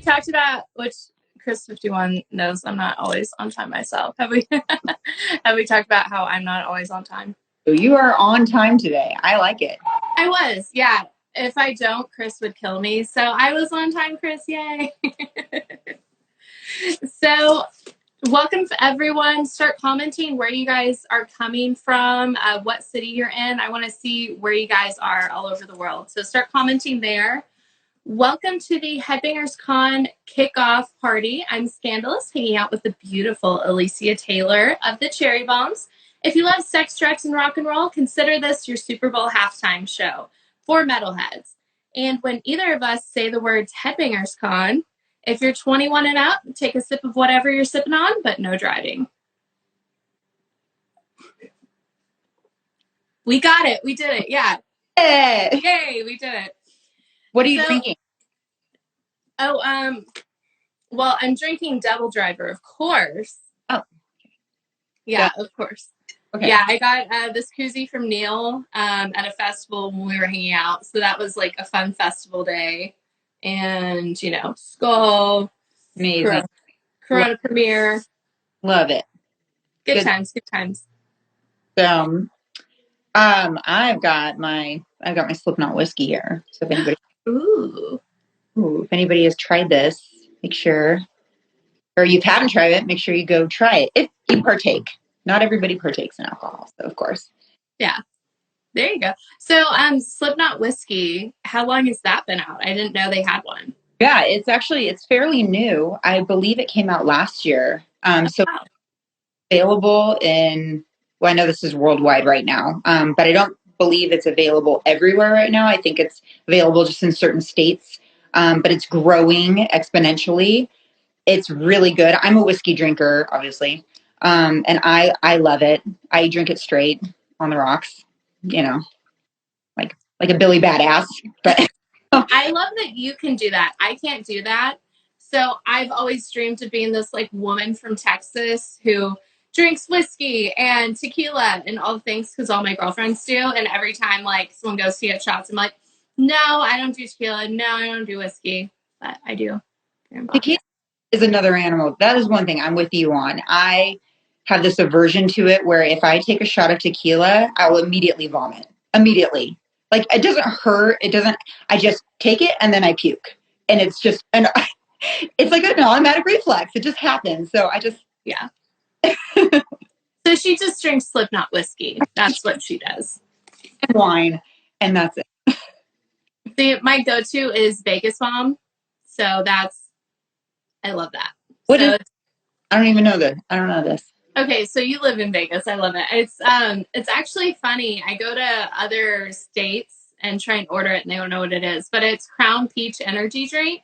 talked about, which Chris 51 knows I'm not always on time myself. Have we talked about how I'm not always on time? You are on time today. I like it. I was, yeah. If I don't, Chris would kill me. So I was on time, Chris. Yay. So welcome everyone. Start commenting where you guys are coming from, what city you're in. I want to see where you guys are all over the world. So start commenting there. Welcome to the Headbangers Con kickoff party. I'm Scandalous, hanging out with the beautiful Alicia Taylor of the Cherry Bombs. If you love sex, drugs, and rock and roll, consider this your Super Bowl halftime show for metalheads. And when either of us say the words Headbangers Con, if you're 21 and up, take a sip of whatever you're sipping on, but no driving. We got it. We did it. Yeah. Hey. Yay, we did it. What are you drinking? Oh, well, I'm drinking Devil Driver, of course. Oh. Yeah, of course. Okay. Yeah, I got this koozie from Neil at a festival when we were hanging out. So that was like a fun festival day. And, you know, Skull. Amazing. Corona premiere. Love it. Good times. So, I've got my Slipknot whiskey here. So if anybody, if anybody has tried this, make sure, or you haven't tried it, make sure you go try it if you partake. Not everybody partakes in alcohol, so of course. Yeah, there you go. So, Slipknot whiskey. How long has that been out? I didn't know they had one. Yeah, it's fairly new. I believe it came out last year. So available in. Well, I know this is worldwide right now, but I don't believe it's available everywhere right now. I think it's available just in certain states, but it's growing exponentially. It's really good. I'm a whiskey drinker, obviously, and I love it. I drink it straight on the rocks, you know, like a Billy Badass. But I love that you can do that. I can't do that. So I've always dreamed of being this like woman from Texas who drinks whiskey and tequila and all the things because all my girlfriends do. And every time like someone goes to get shots, I'm like, no, I don't do tequila. No, I don't do whiskey. But I do. Tequila is another animal. That is one thing I'm with you on. I have this aversion to it where if I take a shot of tequila, I will immediately vomit. Immediately. Like it doesn't hurt. It doesn't, I just take it and then I puke. And it's just, it's like an automatic reflex. It just happens. So I just, yeah. So she just drinks Slipknot whiskey. That's what she does. And wine. And that's it. See, my go-to is Vegas Bomb. So I love that. I don't even know that. I don't know this. Okay, so you live in Vegas. I love it. It's actually funny. I go to other states and try and order it, and they don't know what it is. But it's Crown Peach energy drink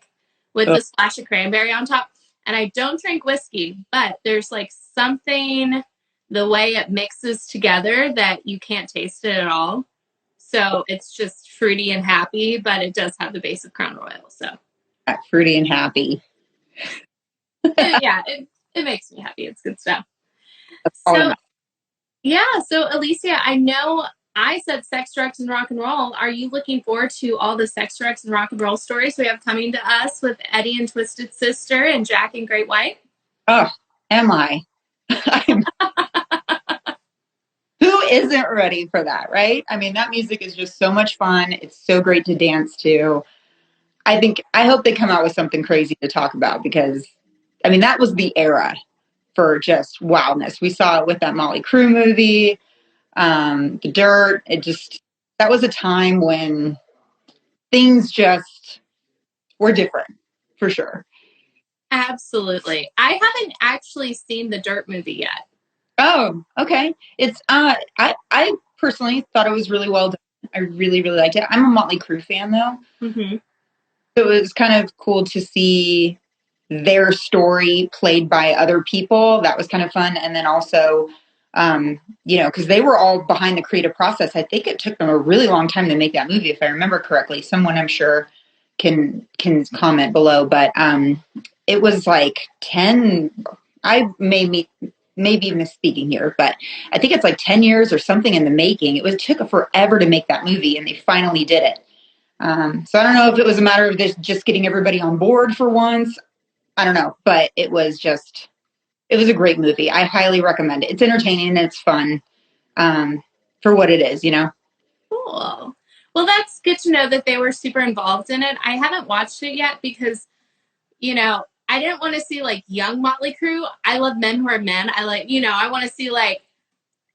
with a splash of cranberry on top. And I don't drink whiskey, but there's like something, the way it mixes together that you can't taste it at all. So it's just fruity and happy, but it does have the base of Crown Royal. So fruity and happy. Yeah, it makes me happy. It's good stuff. So, yeah. So, Alicia, I know I said sex, drugs, and rock and roll. Are you looking forward to all the sex, drugs, and rock and roll stories we have coming to us with Eddie and Twisted Sister and Jack and Great White? Oh, am I? Who isn't ready for that, right? I mean, that music is just so much fun. It's so great to dance to. I hope they come out with something crazy to talk about because, I mean, that was the era for just wildness. We saw it with that Motley Crue movie, The Dirt. That was a time when things just were different, for sure. Absolutely. I haven't actually seen the Dirt movie yet. Oh, okay. It's I personally thought it was really well done. I really, really liked it. I'm a Motley Crue fan though. Mm-hmm. So it was kind of cool to see their story played by other people. That was kind of fun. And then also, because they were all behind the creative process. I think it took them a really long time to make that movie, if I remember correctly. Someone I'm sure can comment below. But it was like 10, I may be misspeaking here, but I think it's like 10 years or something in the making. It took forever to make that movie, and they finally did it. So I don't know if it was a matter of this just getting everybody on board for once. I don't know, but it was a great movie. I highly recommend it. It's entertaining and it's fun for what it is, you know? Cool. Well, that's good to know that they were super involved in it. I haven't watched it yet because, you know, I didn't want to see like young Motley Crue. I love Men Who Are Men. I like, you know, I want to see like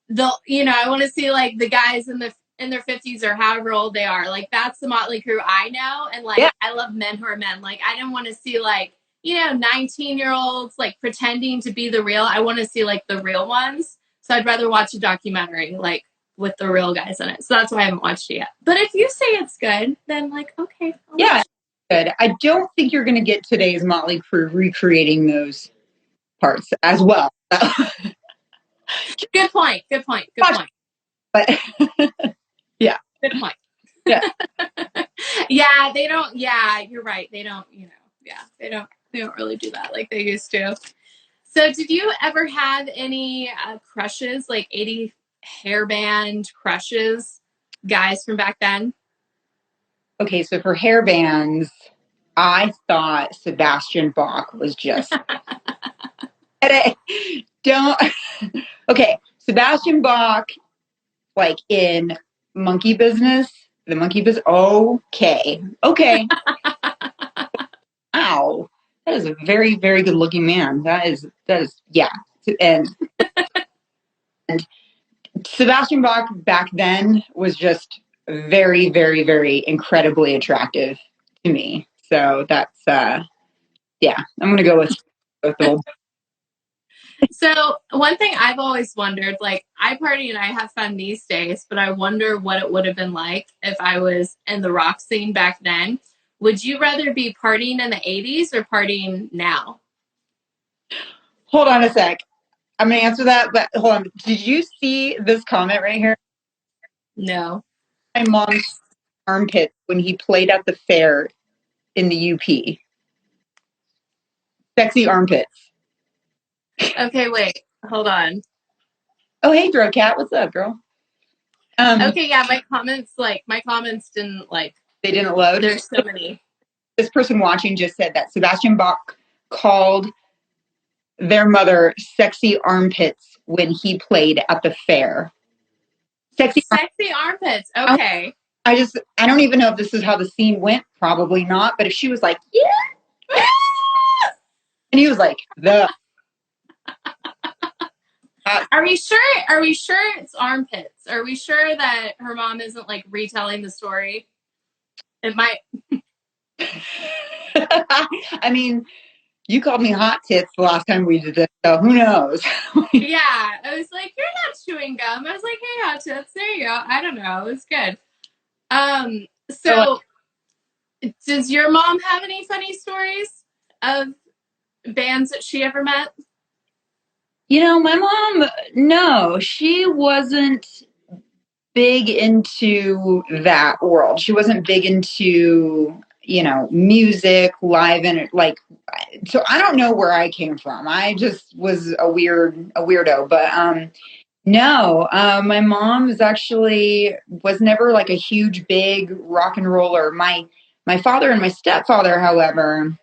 I want to see like the guys in their 50s or however old they are. Like that's the Motley Crue I know. And like, I love Men Who Are Men. Like I didn't want to see like, 19-year-olds like pretending to be the real. I want to see like the real ones. So I'd rather watch a documentary like with the real guys in it. So that's why I haven't watched it yet. But if you say it's good, then like, okay. Yeah, good. I don't think you're going to get today's Motley Crue recreating those parts as well. Good point. But yeah. Good point. Yeah. Yeah, they don't. Yeah, you're right. They don't, they don't really do that like they used to. So did you ever have any crushes, like 80 hairband crushes, guys from back then? Okay, so for hair bands, I thought Sebastian Bach was just don't okay, Sebastian Bach, like in Monkey Business, the Monkey Business. Okay. Wow, that is a very, very good looking man. That is, yeah. And Sebastian Bach back then was just very, very, very incredibly attractive to me. So that's, yeah, I'm going to go with the So one thing I've always wondered, like I party and I have fun these days, but I wonder what it would have been like if I was in the rock scene back then. Would you rather be partying in the 80s or partying now? Hold on a sec. I'm going to answer that, but hold on. Did you see this comment right here? No. My mom's armpit when he played at the fair in the UP. Sexy armpits. Okay, wait. Hold on. Oh, hey, Throw Cat. What's up, girl? Okay, yeah, my comments didn't like. They didn't load. There's so many. This person watching just said that Sebastian Bach called their mother sexy armpits when he played at the fair. Sexy armpits. Okay. I don't even know if this is how the scene went. Probably not. But if she was like, yeah. And he was like, the. Are we sure it's armpits? Are we sure that her mom isn't like retelling the story? It might. I mean, you called me hot tits the last time we did this, so who knows? Yeah, I was like, you're not chewing gum. I was like, hey, hot tits, there you go. I don't know, it was good. So does your mom have any funny stories of bands that she ever met? You know, my mom, no, she wasn't big into that world. She wasn't big into, music, live and like, so I don't know where I came from. I just was a weirdo, but, no, my mom was never like a huge, big rock and roller. My father and my stepfather, however,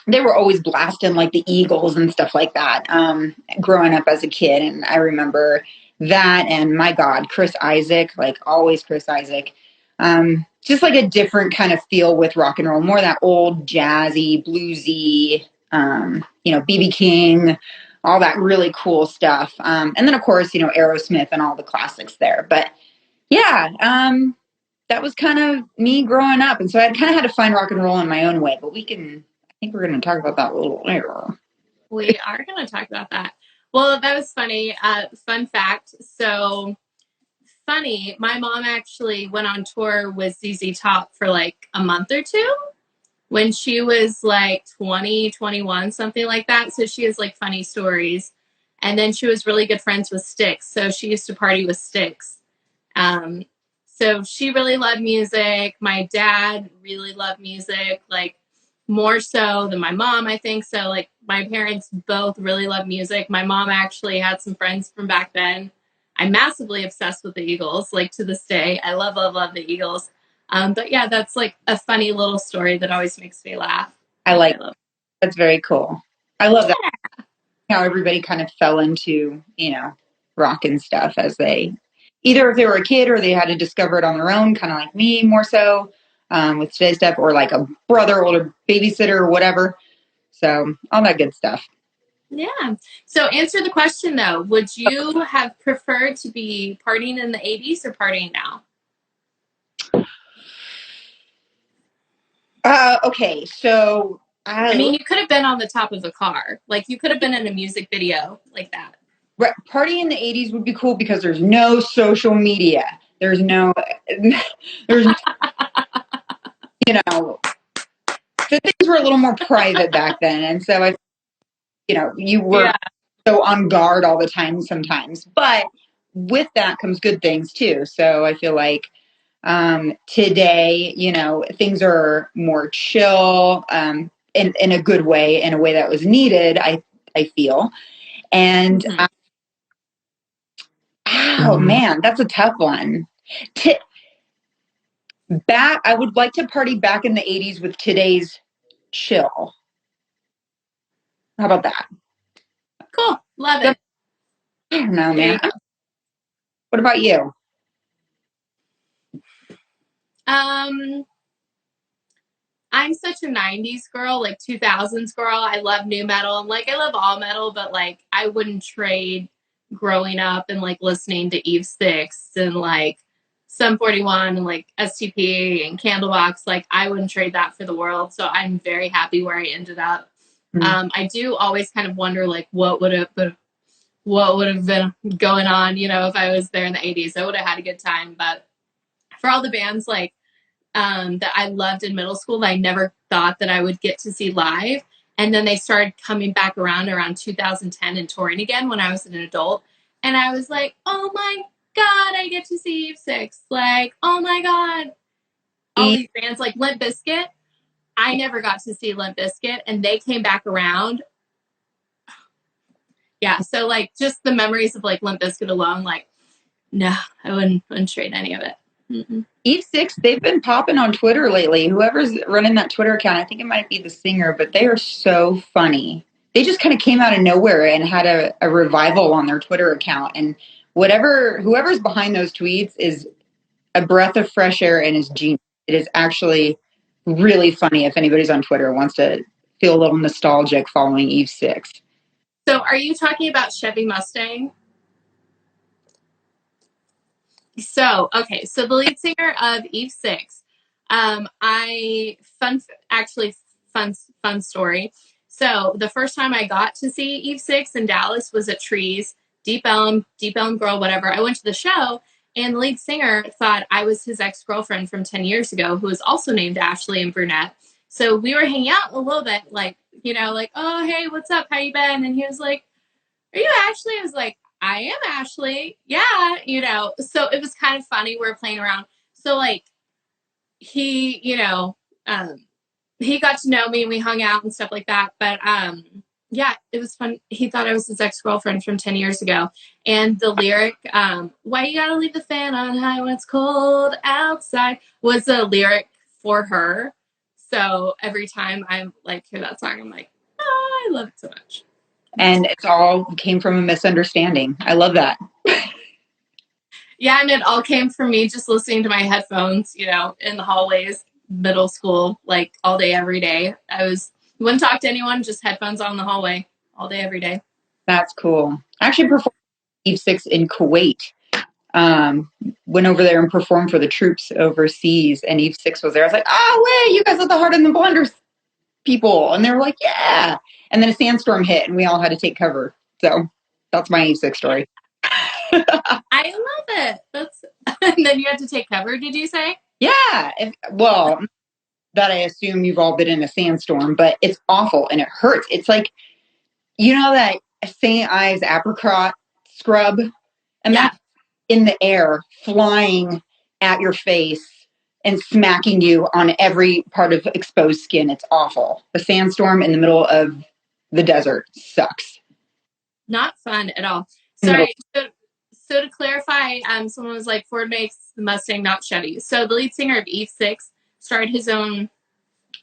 they were always blasting like the Eagles and stuff like that. Growing up as a kid, and I remember that. And my God, Chris Isaac, like always Chris Isaac. Just like a different kind of feel with rock and roll, more that old jazzy, bluesy, BB King, all that really cool stuff. And then of course, Aerosmith and all the classics there. But yeah, that was kind of me growing up. And so I kind of had to find rock and roll in my own way, but I think we're going to talk about that a little later. We are going to talk about that. Well, that was funny. Fun fact. So funny. My mom actually went on tour with ZZ Top for like a month or two when she was like 20, 21, something like that. So she has like funny stories. And then she was really good friends with Styx. So she used to party with Styx. So she really loved music. My dad really loved music, like more so than my mom, I think. So like my parents both really love music. My mom actually had some friends from back then. I'm massively obsessed with the Eagles, like to this day. I love the Eagles. But yeah, that's like a funny little story that always makes me laugh. I like that's very cool. I love that how everybody kind of fell into, rock and stuff as they either if they were a kid or they had to discover it on their own, kind of like me more so with today's stuff, or like a brother, older babysitter or whatever. So all that good stuff. Yeah. So answer the question though. Would you have preferred to be partying in the 80s or partying now? Okay, so I mean, you could have been on the top of a car. Like you could have been in a music video like that. Party in the 80s would be cool because there's no social media. There's no, the things were a little more private back then. And so you were so on guard all the time sometimes, but with that comes good things too. So I feel like today, things are more chill, in a good way, in a way that was needed, I feel. And, oh man, that's a tough one. I would like to party back in the 80s with today's chill. How about that? Cool. Love it. I don't know, man. What about you? I'm such a 90s girl, like 2000s girl. I love new metal. Like I love all metal, but like I wouldn't trade growing up and like listening to Eve 6 and like Sum 41 and like STP and Candlebox. Like I wouldn't trade that for the world. So I'm very happy where I ended up. I do always kind of wonder like what would have been going on, if I was there in the 80s. I would have had a good time. But for all the bands like that I loved in middle school that I never thought that I would get to see live. And then they started coming back around 2010 and touring again when I was an adult. And I was like, oh my God, I get to see Eve 6. Like, oh my God. All these bands like Limp Bizkit. I never got to see Limp Bizkit and they came back around. Yeah. So like just the memories of like Limp Bizkit alone, like, no, I wouldn't trade any of it. Mm-mm. Eve 6, they've been popping on Twitter lately. Whoever's running that Twitter account, I think it might be the singer, but they are so funny. They just kind of came out of nowhere and had a revival on their Twitter account. And whoever's behind those tweets is a breath of fresh air and is genius. It is actually really funny if anybody's on Twitter and wants to feel a little nostalgic following Eve 6. So are you talking about Chevy Mustang? So the lead singer of Eve 6, fun story. So the first time I got to see Eve 6 in Dallas was at Trees, Deep Elm Girl, whatever. I went to the show and the lead singer thought I was his ex-girlfriend from 10 years ago, who was also named Ashley and brunette. So we were hanging out a little bit, like, oh, hey, what's up? How you been? And he was like, are you Ashley? I was like, I am Ashley. Yeah, so it was kind of funny. We were playing around. So like he, he got to know me and we hung out and stuff like that. But yeah, it was fun. He thought I was his ex-girlfriend from 10 years ago. And the lyric, why you gotta leave the fan on high when it's cold outside, was a lyric for her. So every time I like hear that song, I'm like, oh, I love it so much. And it's all came from a misunderstanding. I love that. Yeah, and it all came from me just listening to my headphones, in the hallways, middle school, like all day, every day. Wouldn't talk to anyone, just headphones on the hallway all day, every day. That's cool. I actually performed Eve 6 in Kuwait. Went over there and performed for the troops overseas, and Eve 6 was there. I was like, oh, wait, you guys are the Heart in the Blunders people. And they were like, yeah. And then a sandstorm hit, and we all had to take cover. So that's my Eve 6 story. I love it. And then you had to take cover, did you say? Yeah. That I assume you've all been in a sandstorm, but it's awful and it hurts. It's like, that St. Ives apricot scrub? And that's in the air, flying at your face and smacking you on every part of exposed skin. It's awful. The sandstorm in the middle of the desert sucks. Not fun at all. Sorry. So So to clarify, someone was like, Ford makes the Mustang, not Chevy. So the lead singer of E6 started his own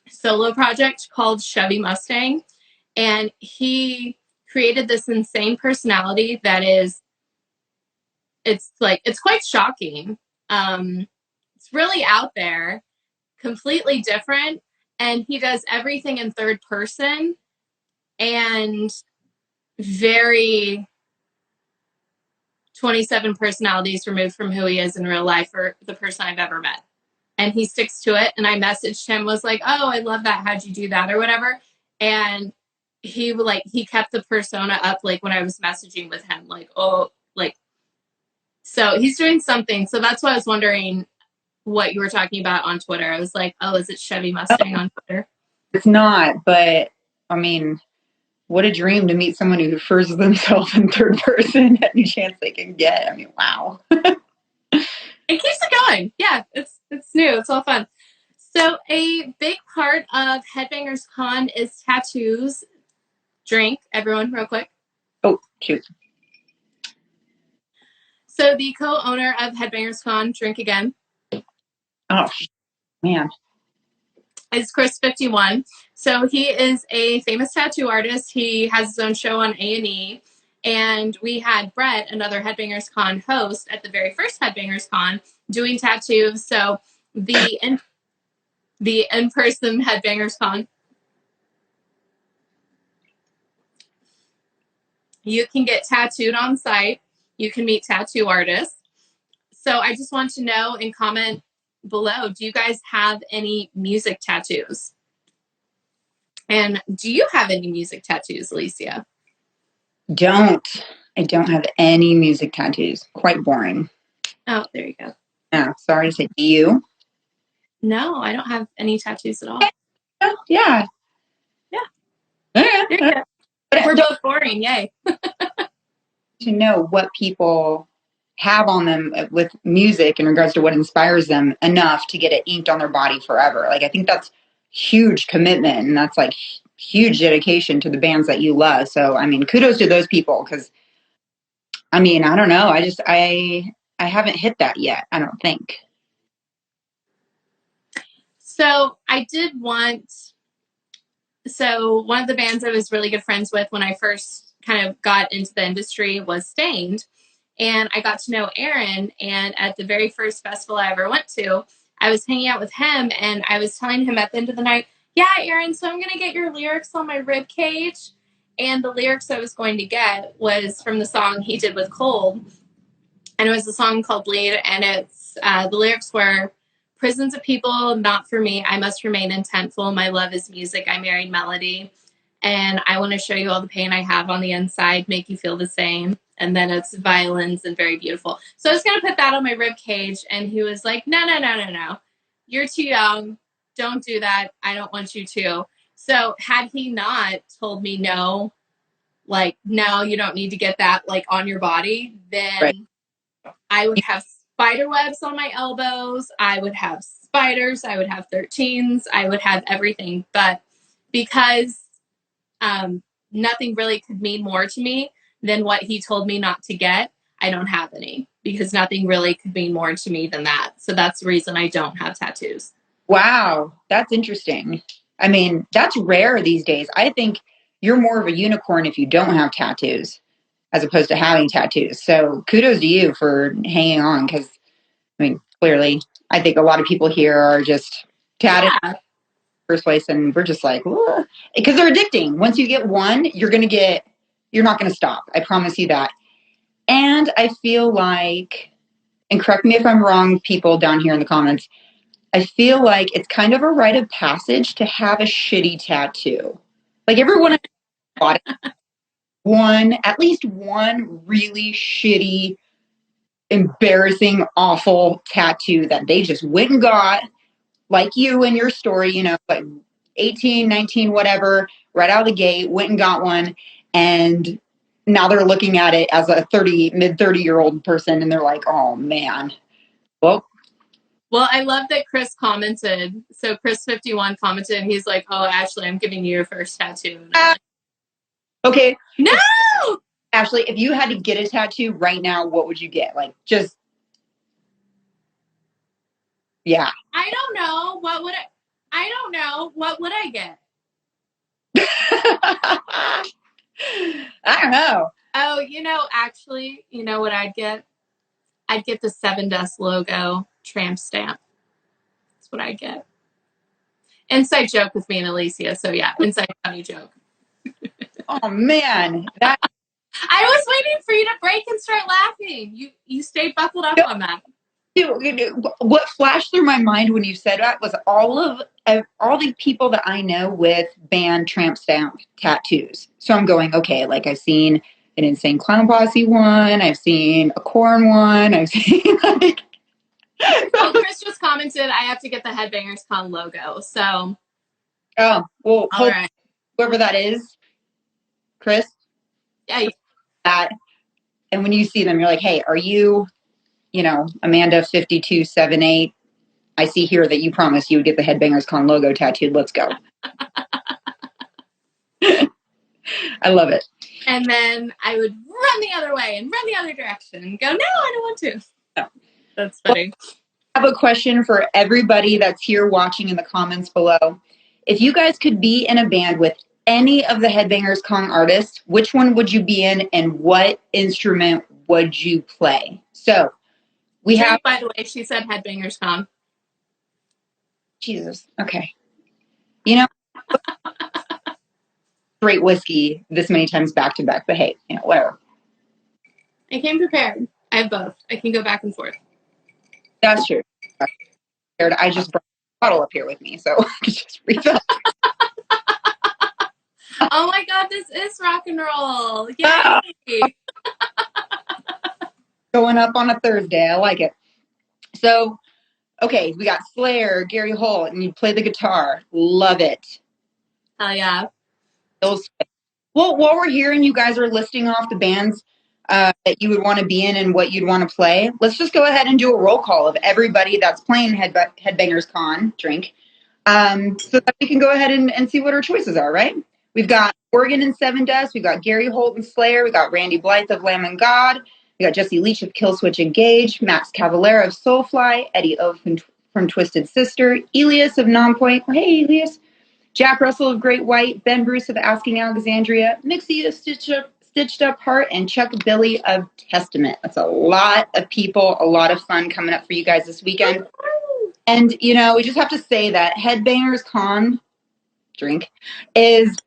solo project called Chevy Mustang. And he created this insane personality that is, it's quite shocking. It's really out there, completely different. And he does everything in third person and very 27 personalities removed from who he is in real life for the person I've ever met. And he sticks to it. And I messaged him, was like, oh, I love that. How'd you do that? Or whatever. And he kept the persona up, like when I was messaging with him, like, oh, like, so he's doing something. So that's why I was wondering what you were talking about on Twitter. I was like, oh, is it Chevy Mustang on Twitter? It's not, but I mean, what a dream to meet someone who refers to themselves in third person any chance they can get. I mean, wow. It keeps it going. Yeah, it's new. It's all fun. So a big part of Headbangers Con is tattoos. Drink, everyone, real quick. Oh, shoot. So the co-owner of Headbangers Con, drink again. Oh, man. Is Chris51. So he is a famous tattoo artist. He has his own show on A&E. And we had Brett, another Headbangers Con host at the very first Headbangers Con, doing tattoos. So the in-person Headbangers Con, you can get tattooed on site. You can meet tattoo artists. So I just want to know and comment below, do you guys have any music tattoos? And do you have any music tattoos, Alicia? I don't have any music tattoos. Quite boring. Oh, there you go. Yeah, sorry to say. Do you? No, I don't have any tattoos at all. Oh, yeah. Yeah. But we're both boring. Yay. To know what people have on them with music in regards to what inspires them enough to get it inked on their body forever. Like, I think that's huge commitment, and that's like huge dedication to the bands that you love. So, I mean, kudos to those people, because I mean, I don't know. I haven't hit that yet, I don't think. So one of the bands I was really good friends with when I first kind of got into the industry was Stained. And I got to know Aaron. And at the very first festival I ever went to, I was hanging out with him. And I was telling him at the end of the night, yeah, Aaron, so I'm going to get your lyrics on my rib cage. And the lyrics I was going to get was from the song he did with Cold. And it was a song called Bleed. And it's the lyrics were, prisons of people, not for me. I must remain intentful. My love is music. I married melody. And I want to show you all the pain I have on the inside, make you feel the same. And then it's violins and very beautiful. So I was going to put that on my rib cage. And he was like, no. You're too young. Don't do that. I don't want you to. So had he not told me no, like, no, you don't need to get that like on your body, then right. I would have spider webs on my elbows. I would have spiders. I would have 13s. I would have everything. But because nothing really could mean more to me than what he told me not to get, I don't have any, because nothing really could mean more to me than that. So that's the reason I don't have tattoos. Wow, that's interesting. I mean, that's rare these days. I think you're more of a unicorn if you don't have tattoos as opposed to having tattoos. So kudos to you for hanging on, because, I mean, clearly, I think a lot of people here are just tatted in the first place, and we're just like, because they're addicting. Once you get one, you're not going to stop. I promise you that. And I feel like, and correct me if I'm wrong, people down here in the comments, I feel like it's kind of a rite of passage to have a shitty tattoo. Like, everyone bought at least one really shitty, embarrassing, awful tattoo that they just went and got, like you in your story, like 18, 19, whatever, right out of the gate, went and got one. And now they're looking at it as a mid 30-year-old person, and they're like, oh, man. Well, I love that Chris commented. So Chris51 commented, he's like, oh, Ashley, I'm giving you your first tattoo. Okay. No! Ashley, if you had to get a tattoo right now, what would you get? Like, just, yeah. I don't know. I don't know. What would I get? I don't know. Oh, actually, you know what I'd get? I'd get the Seven Dust logo tramp stamp. That's what I get. Inside joke with me and Alicia. So yeah, inside funny joke. Oh man, I was waiting for you to break and start laughing. You stayed buckled up on that. What flashed through my mind when you said that was all the people that I know with band tramp stamp tattoos. So I'm going, okay, like I've seen an Insane Clown Posse one, I've seen a Korn one, I've seen like. Well, Chris just commented I have to get the Headbangers Con logo. So. Oh well, all right. Whoever that is, Chris. Yeah. That, and when you see them, you're like, hey, are you? Amanda 5278. I see here that you promised you would get the Headbangers Con logo tattooed. Let's go. I love it. And then I would run the other way and run the other direction and go, no, I don't want to. No. That's funny. Well, I have a question for everybody that's here watching in the comments below. If you guys could be in a band with any of the Headbangers Con artists, which one would you be in and what instrument would you play? So we have. By the way, she said Headbangers Con. Jesus. Okay. Great whiskey this many times back to back, but hey, whatever. I came prepared. I have both. I can go back and forth. That's true. I just brought a bottle up here with me, so I could just refill. Oh my God, this is rock and roll. Yay! Going up on a Thursday. I like it. So, okay, we got Slayer, Gary Holt, and you play the guitar. Love it. Hell yeah. Well, while we're here and you guys are listing off the bands that you would want to be in and what you'd want to play, let's just go ahead and do a roll call of everybody that's playing Headbangers Con, so that we can go ahead and see what our choices are, right? We've got Oregon and Seven Dust. We've got Gary Holt and Slayer. We've got Randy Blythe of Lamb and God. We got Jesse Leach of Killswitch Engage, Max Cavalera of Soulfly, Eddie O from Twisted Sister, Elias of Nonpoint. Oh, hey, Elias. Jack Russell of Great White, Ben Bruce of Asking Alexandria, Mixie of Stitched Up Heart, and Chuck Billy of Testament. That's a lot of people, a lot of fun coming up for you guys this weekend. And, we just have to say that Headbangers Con is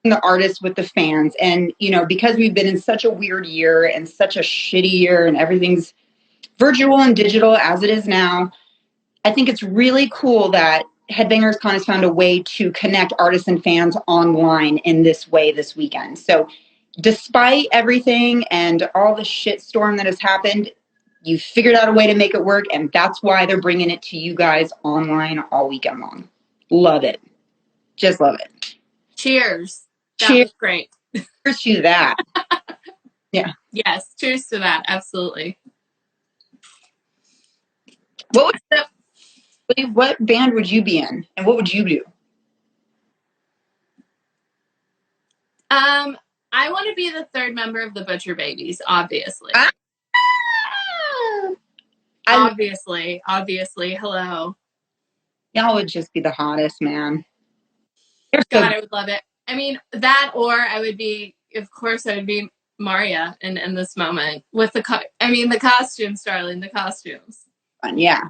the artist with the fans. And, because we've been in such a weird year and such a shitty year and everything's virtual and digital as it is now, I think it's really cool that Headbangers Con has found a way to connect artists and fans online in this way this weekend. So despite everything and all the shitstorm that has happened, you figured out a way to make it work, and that's why they're bringing it to you guys online all weekend long. Love it. Just love it. Cheers. That was great. Cheers to that. Yeah. Yes, cheers to that. Absolutely. What band would you be in, and what would you do? I want to be the third member of the Butcher Babies, obviously. Obviously. Hello. Y'all would just be the hottest, man. God, I would love it. I mean, that, or I would be Maria in this moment with the costumes, darling, the costumes. Yeah.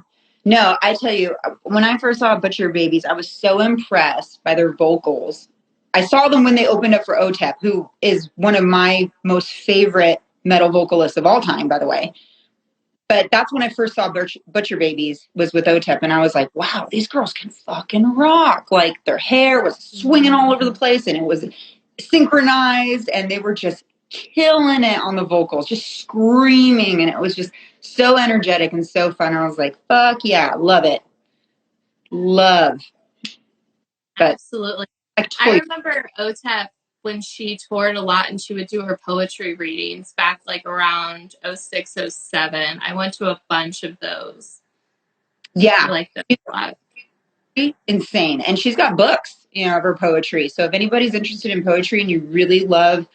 No, I tell you, when I first saw Butcher Babies, I was so impressed by their vocals. I saw them when they opened up for OTEP, who is one of my most favorite metal vocalists of all time, by the way. But that's when I first saw Butcher Babies was with OTEP, and I was like, wow, these girls can fucking rock. Like, their hair was swinging all over the place, and it was synchronized, and they were just killing it on the vocals, just screaming, and it was just so energetic and so fun. I was like, fuck yeah, love it. Love. But absolutely. I remember OTEP when she toured a lot and she would do her poetry readings back like around 06, 07. I went to a bunch of those. Yeah. I like that a lot. Insane. And she's got books, of her poetry. So if anybody's interested in poetry and you really love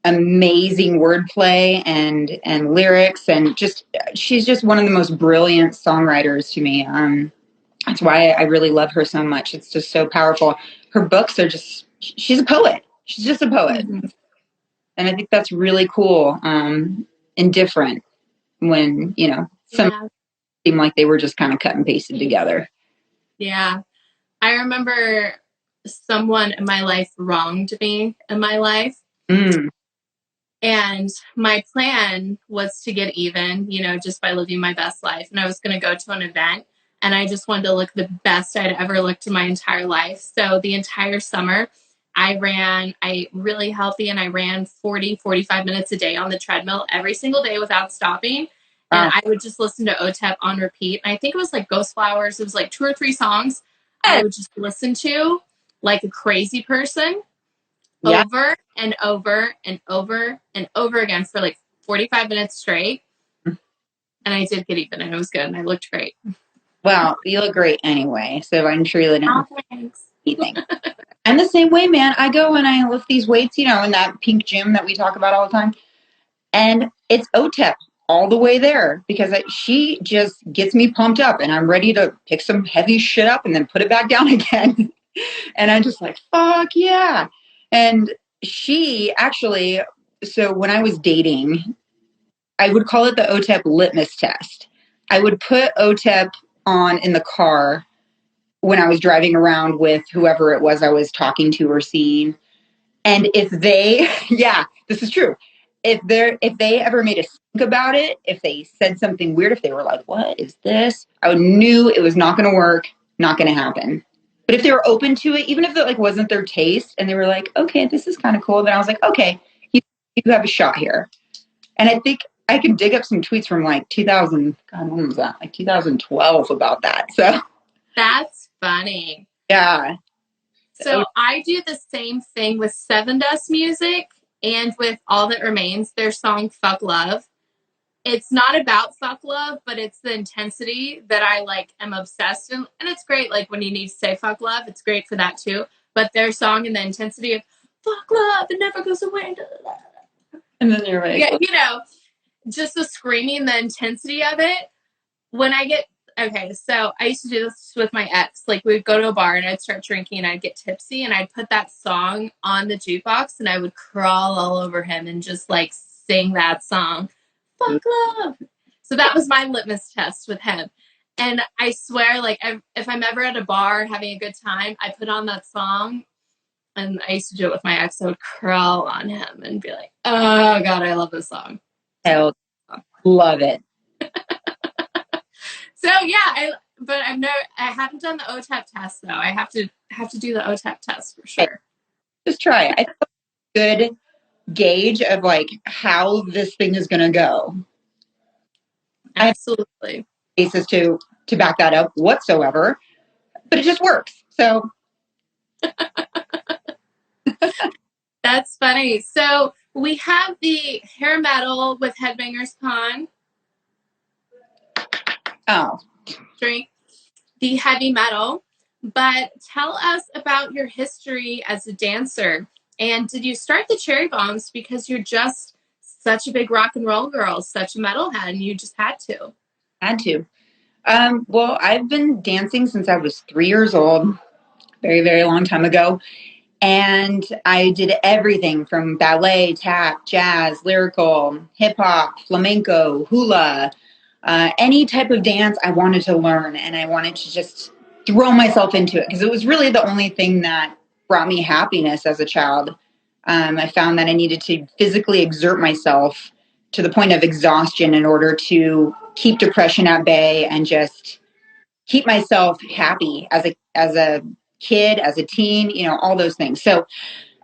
amazing wordplay and lyrics, and just she's just one of the most brilliant songwriters to me. That's why I really love her so much. It's just so powerful. Her books are just, she's a poet. She's just a poet. Mm-hmm. And I think that's really cool, and different when, some seem like they were just kind of cut and pasted together. Yeah. I remember someone in my life wronged me in my life. And my plan was to get even, just by living my best life. And I was going to go to an event, and I just wanted to look the best I'd ever looked in my entire life. So the entire summer, I ate really healthy, and I ran 45 minutes a day on the treadmill every single day without stopping. And I would just listen to OTEP on repeat. And I think it was like Ghost Flowers. It was like 2 or 3 songs I would just listen to like a crazy person. Yeah. Over and over and over and over again for like 45 minutes straight. And I did get even, and it was good, and I looked great. Well, you look great anyway, so I'm sure you didn't thanks. Anything. I'm the same way, man. I go and I lift these weights, in that pink gym that we talk about all the time, and it's OTEP all the way there, because she just gets me pumped up, and I'm ready to pick some heavy shit up and then put it back down again. And I'm just like, fuck yeah. And she actually, so when I was dating, I would call it the OTEP litmus test. I would put OTEP on in the car when I was driving around with whoever it was I was talking to or seeing. And if they, yeah, this is true. If they ever made a stink about it, if they said something weird, if they were like, what is this? I knew it was not going to work, not going to happen. But if they were open to it, even if it wasn't their taste, and they were like, okay, this is kind of cool, then I was like, okay, you have a shot here. And I think I could dig up some tweets from 2000, God, when was that? 2012 about that. So that's funny. Yeah. So I do the same thing with Seven Dust Music and with All That Remains, their song Fuck Love. It's not about fuck love, but it's the intensity that I am obsessed in. And it's great, when you need to say fuck love, it's great for that too. But their song and the intensity of fuck love, it never goes away. And then you're like, yeah, just the screaming, the intensity of it. When I get, okay, so I used to do this with my ex. We'd go to a bar and I'd start drinking and I'd get tipsy and I'd put that song on the jukebox and I would crawl all over him and just sing that song. Fuck love. So that was my litmus test with him. And I swear, if I'm ever at a bar having a good time, I put on that song. And I used to do it with my ex. I would crawl on him and be like, oh, God, I love this song. I love it. So, yeah, I haven't done the OTEP test, though. I have to do the OTEP test for sure. Just try it. I think it's a good gauge of how this thing is going to go. Absolutely. I have cases to back that up whatsoever, but it just works. So that's funny. So we have the hair metal with Headbangers Con. Oh. Drink the heavy metal. But tell us about your history as a dancer. And did you start the Cherry Bombs because you're just such a big rock and roll girl, such a metalhead, and you just had to? Had to. Well, I've been dancing since I was 3 years old, very, very long time ago. And I did everything from ballet, tap, jazz, lyrical, hip hop, flamenco, hula, any type of dance I wanted to learn. And I wanted to just throw myself into it because it was really the only thing that brought me happiness as a child. I found that I needed to physically exert myself to the point of exhaustion in order to keep depression at bay and just keep myself happy as a kid, as a teen, all those things. So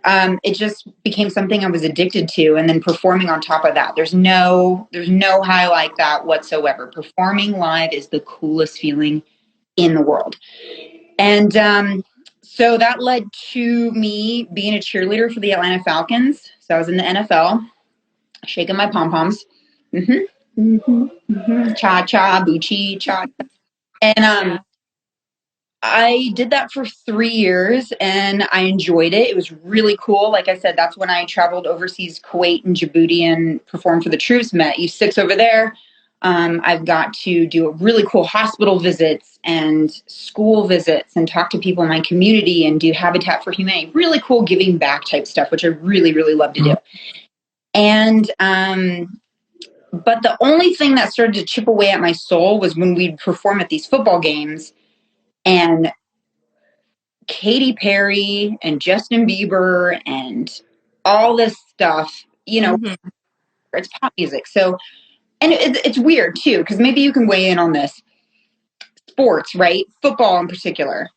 it just became something I was addicted to. And then performing on top of that, there's no high like that whatsoever. Performing live is the coolest feeling in the world. And so that led to me being a cheerleader for the Atlanta Falcons. So I was in the NFL, shaking my pom-poms. Mm-hmm. Mm-hmm. Mm-hmm. Cha-cha, bucci, cha. And I did that for 3 years and I enjoyed it. It was really cool. Like I said, that's when I traveled overseas, Kuwait and Djibouti, and performed for the troops, met U6 over there. I've got to do really cool hospital visits and school visits and talk to people in my community and do Habitat for Humanity. Really cool giving back type stuff, which I really, really love to do. And, but the only thing that started to chip away at my soul was when we'd perform at these football games and Katy Perry and Justin Bieber and all this stuff, it's pop music. So, and it's weird too, because maybe you can weigh in on this. Sports, right? Football in particular.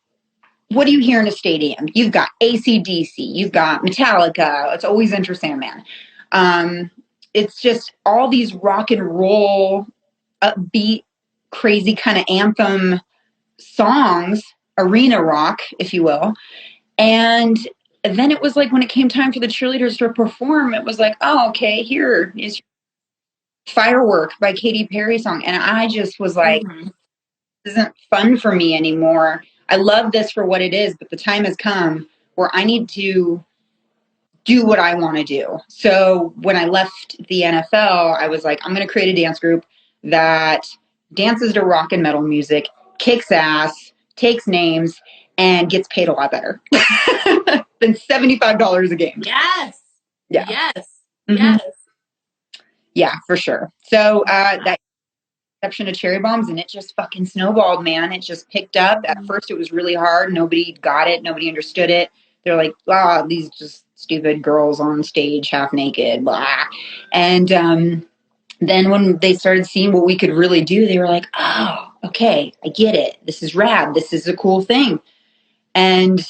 What do you hear in a stadium? You've got AC/DC, you've got Metallica. It's always interesting, man. It's just all these rock and roll, upbeat, crazy kind of anthem songs, arena rock, if you will. And then it was like when it came time for the cheerleaders to perform, it was like, oh, okay, here is Firework by Katy Perry song. And I just was like, this isn't fun for me anymore. I love this for what it is, but the time has come where I need to do what I want to do. So when I left the NFL, I was like, I'm going to create a dance group that dances to rock and metal music, kicks ass, takes names, and gets paid a lot better than $75 a game. Yes. Yeah. Yes. Mm-hmm. Yes. Yeah, for sure. So that exception of Cherry Bombs, and it just fucking snowballed, man. It just picked up. At first, it was really hard. Nobody got it. Nobody understood it. They're like, ah, these just stupid girls on stage, half naked, blah. And then when they started seeing what we could really do, they were like, oh, okay, I get it. This is rad. This is a cool thing. And,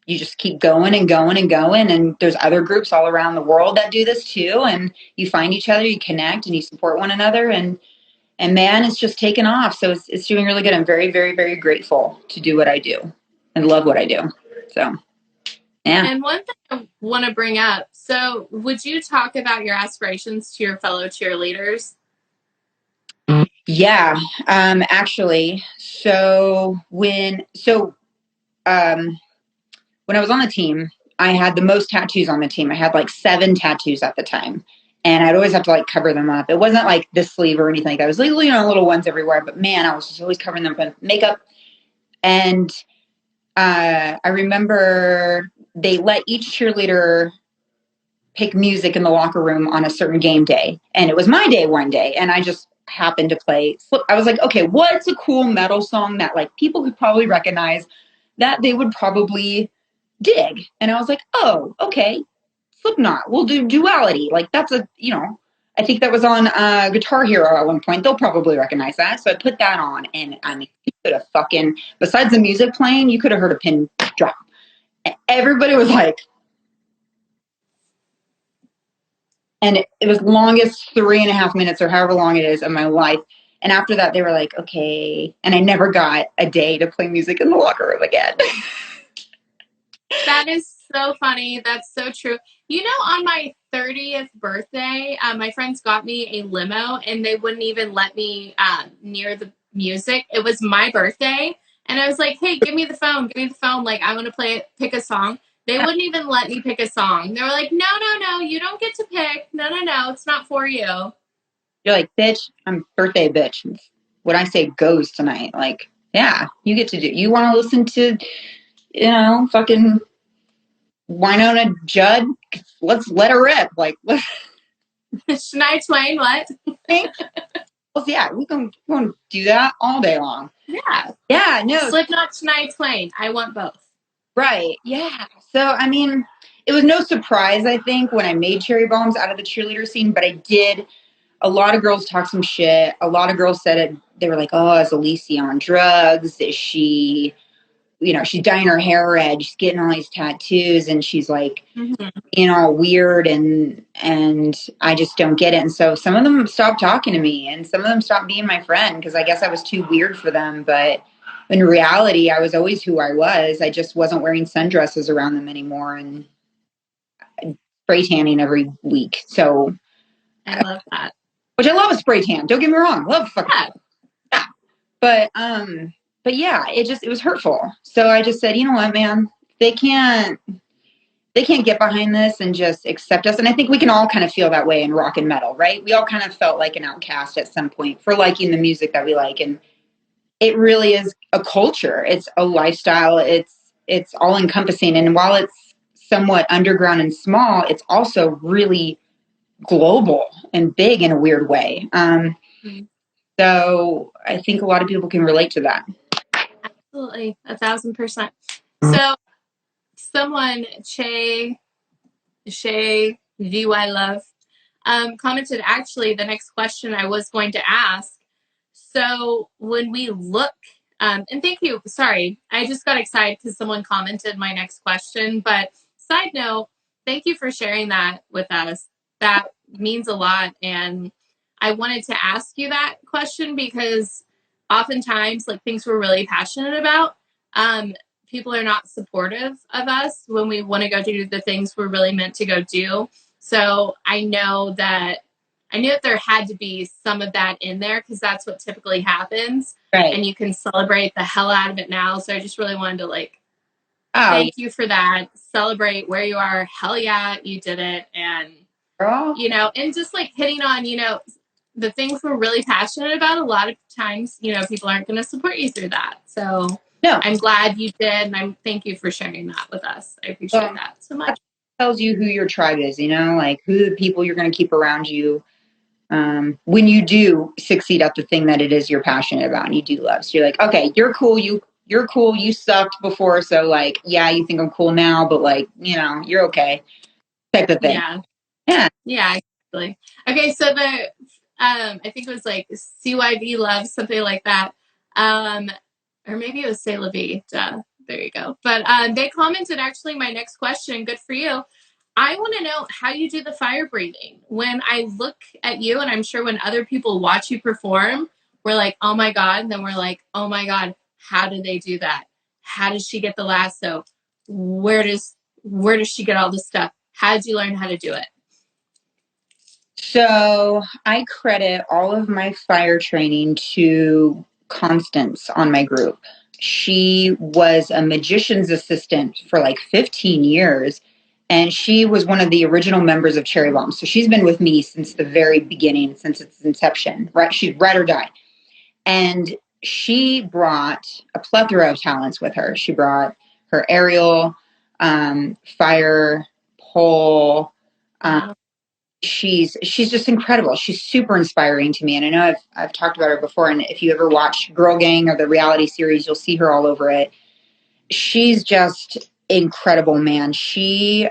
you just keep going and going and going. And there's other groups all around the world that do this too. And you find each other, you connect, and you support one another. And man, it's just taken off. So it's doing really good. I'm very, very, very grateful to do what I do and love what I do. So, yeah. And one thing I want to bring up. So would you talk about your aspirations to your fellow cheerleaders? Yeah, actually. So when I was on the team, I had the most tattoos on the team. I had like 7 tattoos at the time. And I'd always have to like cover them up. It wasn't like this sleeve or anything like that. It was legally little ones everywhere. But man, I was just always covering them with makeup. And I remember they let each cheerleader pick music in the locker room on a certain game day. And it was my day one day. And I just happened to play. I was like, okay, what's a cool metal song that like people could probably recognize that they would probably dig? And I was like, oh, okay, Slipknot. We'll do Duality. Like that's I think that was on Guitar Hero at one point. They'll probably recognize that. So I put that on, and I mean, you could have fucking, besides the music playing, you could have heard a pin drop. And everybody was like, and it was longest 3.5 minutes or however long it is of my life. And after that, they were like, okay. And I never got a day to play music in the locker room again. That is so funny. That's so true. On my 30th birthday, my friends got me a limo and they wouldn't even let me near the music. It was my birthday. And I was like, hey, give me the phone. Give me the phone. Like, I want to pick a song. They wouldn't even let me pick a song. They were like, no, no, no, you don't get to pick. No, no, no, it's not for you. You're like, bitch, I'm birthday bitch. What I say goes tonight. Like, yeah, you get to do. You want to listen to, fucking Winona Judd? Let's let her rip. Like, Shania Twain, what? Well, yeah, we can do that all day long. Yeah. Yeah, no. Slipknot, Shania Twain. I want both. Right. Yeah. So, I mean, it was no surprise, I think, when I made Cherry Bombs out of the cheerleader scene, but I did. A lot of girls talk some shit. A lot of girls said it. They were like, oh, is Alicia on drugs? Is she, she's dyeing her hair red. She's getting all these tattoos and she's like, all weird. And I just don't get it. And so some of them stopped talking to me and some of them stopped being my friend because I guess I was too weird for them. But in reality, I was always who I was. I just wasn't wearing sundresses around them anymore and spray tanning every week. So I love that. Which I love a spray tan. Don't get me wrong. Love fucking. Yeah. But but yeah, it was hurtful. So I just said, you know what, man, they can't get behind this and just accept us. And I think we can all kind of feel that way in rock and metal, right? We all kind of felt like an outcast at some point for liking the music that we like. And it really is a culture. It's a lifestyle. It's all encompassing. And while it's somewhat underground and small, it's also really global and big in a weird way. So I think a lot of people can relate to that. Absolutely, 1,000%. So someone, Shay VY Love, commented actually the next question I was going to ask. So when we look, and thank you, sorry, I just got excited because someone commented my next question, but side note, thank you for sharing that with us. That means a lot. And I wanted to ask you that question because oftentimes, like things we're really passionate about, people are not supportive of us when we want to go do the things we're really meant to go do. So I knew that there had to be some of that in there because that's what typically happens. Right. And you can celebrate the hell out of it now. So I just really wanted to thank you for that. Celebrate where you are. Hell yeah, you did it. And, and just hitting on, the things we're really passionate about, a lot of times, people aren't going to support you through that. So no. I'm glad you did. And thank you for sharing that with us. I appreciate that so much. That tells you who your tribe is, who the people you're going to keep around you. When you do succeed at the thing that it is you're passionate about and you do love. So you're like, okay, you're cool. You're cool. You sucked before. So yeah, you think I'm cool now, but you're okay. Type of thing. Yeah. Yeah, exactly. Okay. So I think it was CYV Love, something like that. Or maybe it was C'est La Vie. There you go. But they commented actually my next question. Good for you. I want to know how you do the fire breathing. When I look at you, and I'm sure when other people watch you perform, we're like, oh my God. And then we're like, oh my God, how do they do that? How does she get the lasso? Where does she get all this stuff? How did you learn how to do it? So I credit all of my fire training to Constance on my group. She was a magician's assistant for 15 years. And she was one of the original members of Cherry Bomb. So she's been with me since the very beginning, since its inception, right? She's ride or die. And she brought a plethora of talents with her. She brought her aerial, fire, pole. She's just incredible. She's super inspiring to me. And I know I've talked about her before. And if you ever watch Girl Gang or the reality series, you'll see her all over it. She's just incredible, man. She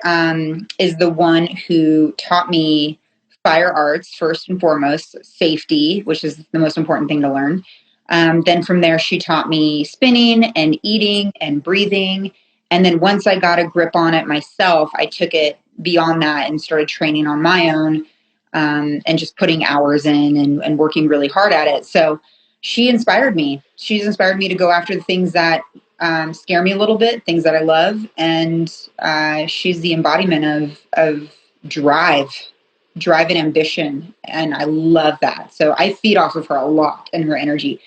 is the one who taught me fire arts, first and foremost, safety, which is the most important thing to learn. Then from there, she taught me spinning and eating and breathing. And then once I got a grip on it myself, I took it beyond that and started training on my own and just putting hours in and working really hard at it. So she inspired me. She's inspired me to go after the things that scare me a little bit, things that I love. And she's the embodiment of drive and ambition. And I love that. So I feed off of her a lot and her energy.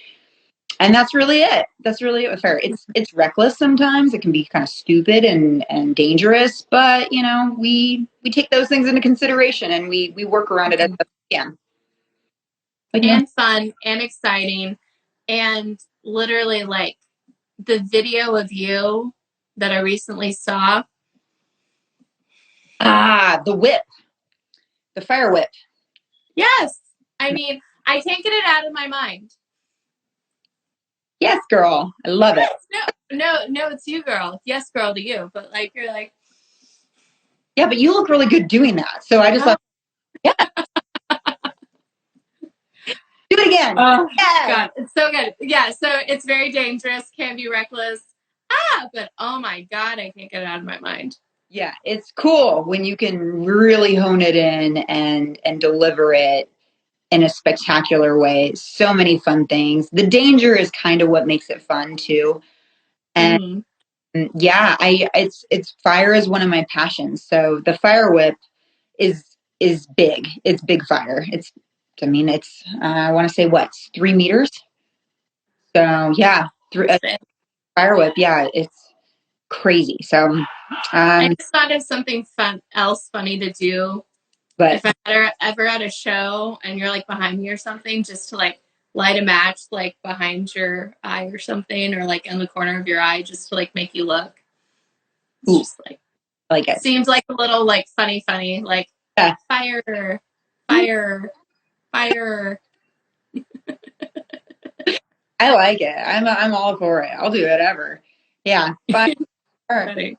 And that's really it. That's really it with her. It's reckless sometimes. It can be kind of stupid and dangerous, but we take those things into consideration and we work around it as best we can. And fun and exciting. And literally the video of you that I recently saw. The whip. The fire whip. Yes. I mean, I can't get it out of my mind. Yes, girl. I love it. No, it's you, girl. Yes, girl to you. But you're yeah, but you look really good doing that. So I just yeah. Do it again. Oh, yes. God, it's so good. Yeah, so it's very dangerous, can be reckless. But oh my God, I can't get it out of my mind. Yeah, it's cool when you can really hone it in and deliver it in a spectacular way. So many fun things. The danger is kind of what makes it fun too. And yeah, it's fire is one of my passions. So the fire whip is big. It's big fire. I want to say 3 meters. So yeah, through a fire whip. Yeah, it's crazy. So I just thought of something else funny to do. but If I'm ever at a show and you're like behind me or something, just to like light a match like behind your eye or something, or like in the corner of your eye, just to like make you look. It's just like it seems like a little like funny, like fire, fire, fire. I like it. I'm all for it. I'll do whatever. Yeah. But Funny.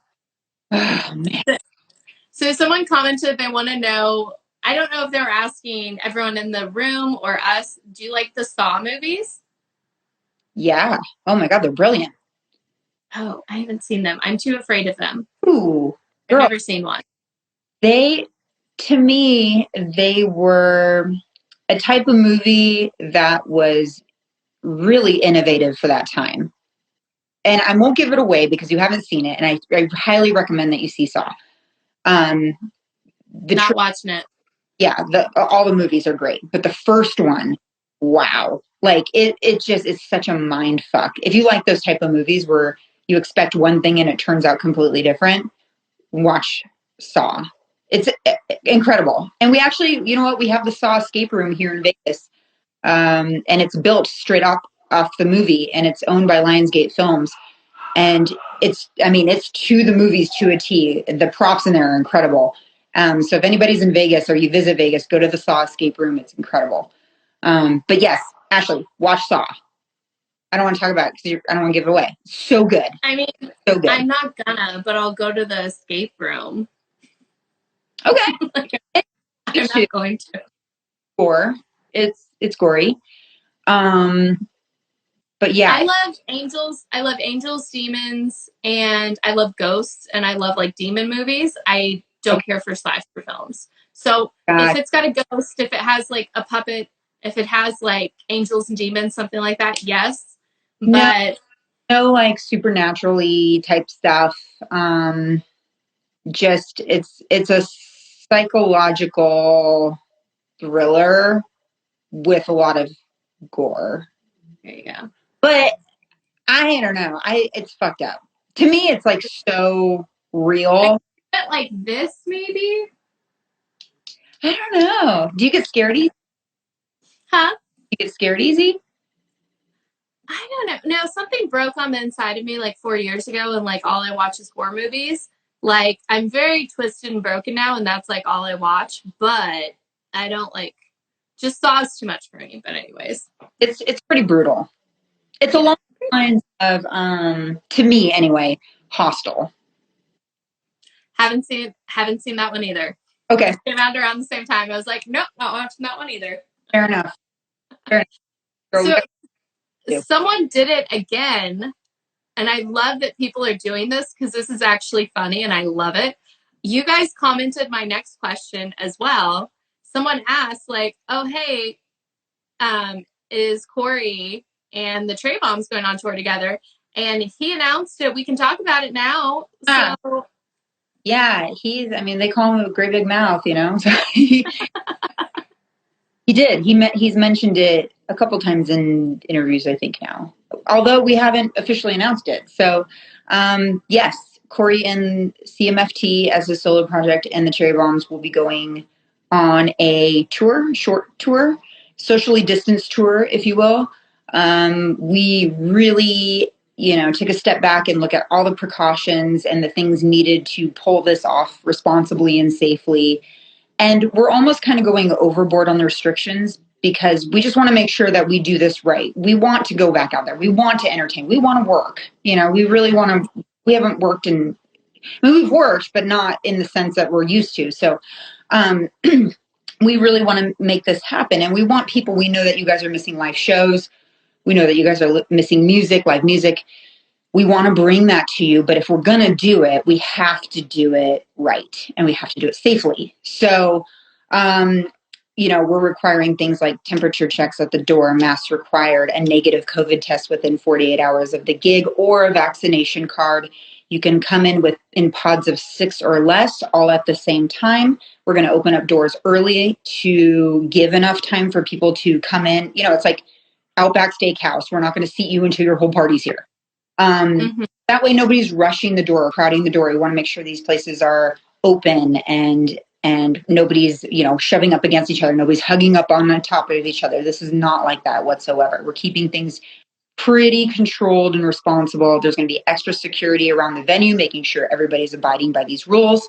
oh man. So someone commented they want to know, I don't know if they're asking everyone in the room or us, do you like the Saw movies? Yeah. Oh my God, they're brilliant. Oh, I haven't seen them. I'm too afraid of them. Ooh, I've never seen one. To me, they were a type of movie that was really innovative for that time. And I won't give it away because you haven't seen it, and I highly recommend that you see Saw. Not watching it. Yeah, all the movies are great, but the first one, wow! Like it just is such a mind fuck. If you like those type of movies where you expect one thing and it turns out completely different, watch Saw. It's incredible. And we actually, you know what? We have the Saw escape room here in Vegas, and it's built straight off the movie, and it's owned by Lionsgate Films. And it's to the movies to a T. The props in there are incredible. So if anybody's in Vegas or you visit Vegas, go to the Saw escape room. It's incredible. But yes, Ashley, watch Saw. I don't want to talk about it because I don't want to give it away. So good. I mean, so good. I'm not gonna, but I'll go to the escape room. Okay. I'm not going to. Gore. It's gory. But yeah. I love angels, demons, and I love ghosts, and I love like demon movies. I don't care for slasher films. So if it's got a ghost, if it has like a puppet, if it has like angels and demons, something like that, yes. But no like supernaturally type stuff. Just it's a psychological thriller with a lot of gore. There you go. But I don't know. It's fucked up. To me, it's like so real. Like this, maybe? I don't know. Do you get scared easy? Huh? You get scared easy? I don't know. No, something broke on the inside of me like 4 years ago, and like all I watch is horror movies. Like I'm very twisted and broken now, and that's like all I watch. But I don't like just Saw's too much for me. But anyways, it's pretty brutal. It's along the lines of to me anyway, Hostel. Haven't seen that one either. Okay. It came out around the same time. I was like, nope, not watching that one either. Fair enough. So someone did it again, and I love that people are doing this because this is actually funny and I love it. You guys commented my next question as well. Someone asked, like, oh, hey, is Corey and the Trey Bombs going on tour together? And he announced it. We can talk about it now. So yeah, they call him a great big mouth, you know. So he did. He's mentioned it a couple times in interviews, I think now. Although we haven't officially announced it. So, yes, Corey and CMFT as a solo project and the Cherry Bombs will be going on a short tour, socially distanced tour, if you will. We really, take a step back and look at all the precautions and the things needed to pull this off responsibly and safely. And we're almost kind of going overboard on the restrictions because we just want to make sure that we do this right. We want to go back out there. We want to entertain. We want to work. We really want to. We haven't worked we've worked, but not in the sense that we're used to. So we really want to make this happen. And we want people, we know that you guys are missing live shows. We know that you guys are missing live music. We want to bring that to you, but if we're going to do it, we have to do it right and we have to do it safely. So, we're requiring things like temperature checks at the door, masks required, a negative COVID test within 48 hours of the gig, or a vaccination card. You can come in pods of 6 or less, all at the same time. We're going to open up doors early to give enough time for people to come in. It's like Outback Steakhouse. We're not going to seat you until your whole party's here. Mm-hmm. That way nobody's rushing the door or crowding the door. We want to make sure these places are open and nobody's, shoving up against each other. Nobody's hugging up on the top of each other. This is not like that whatsoever. We're keeping things pretty controlled and responsible. There's going to be extra security around the venue, making sure everybody's abiding by these rules.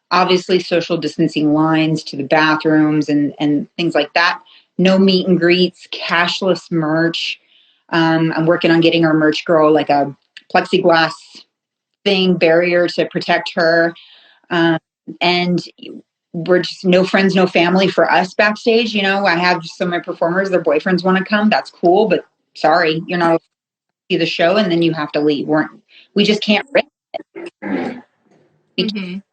Obviously, social distancing lines to the bathrooms and things like that. No meet and greets, cashless merch. I'm working on getting our merch girl like a plexiglass barrier to protect her. And we're just no friends, no family for us backstage. I have some of my performers, their boyfriends want to come. That's cool, but sorry, you're not able to see the show and then you have to leave. We just can't risk it. We can't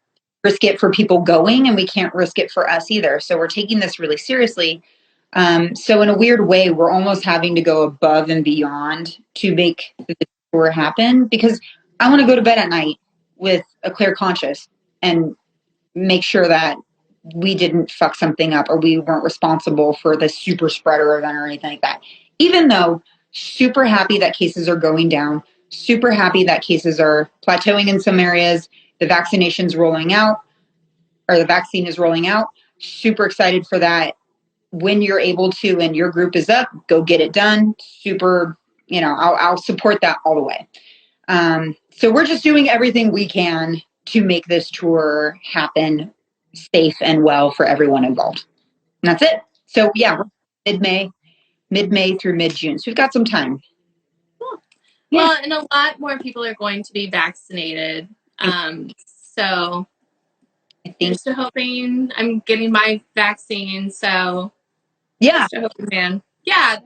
risk it for people going and we can't risk it for us either. So we're taking this really seriously. So in a weird way, we're almost having to go above and beyond to make the tour happen because I want to go to bed at night with a clear conscience and make sure that we didn't fuck something up or we weren't responsible for the super spreader event or anything like that. Even though super happy that cases are going down, super happy that cases are plateauing in some areas, the vaccination's rolling out or the vaccine is rolling out, super excited for that. When you're able to and your group is up, go get it done. Super, I'll support that all the way. So we're just doing everything we can to make this tour happen safe and well for everyone involved. And that's it. So yeah, we're mid-May through mid-June. So we've got some time. Cool. Yeah. Well, and a lot more people are going to be vaccinated. So I think here's to hoping. I'm getting my vaccine. So yeah, hoping, man. Yeah.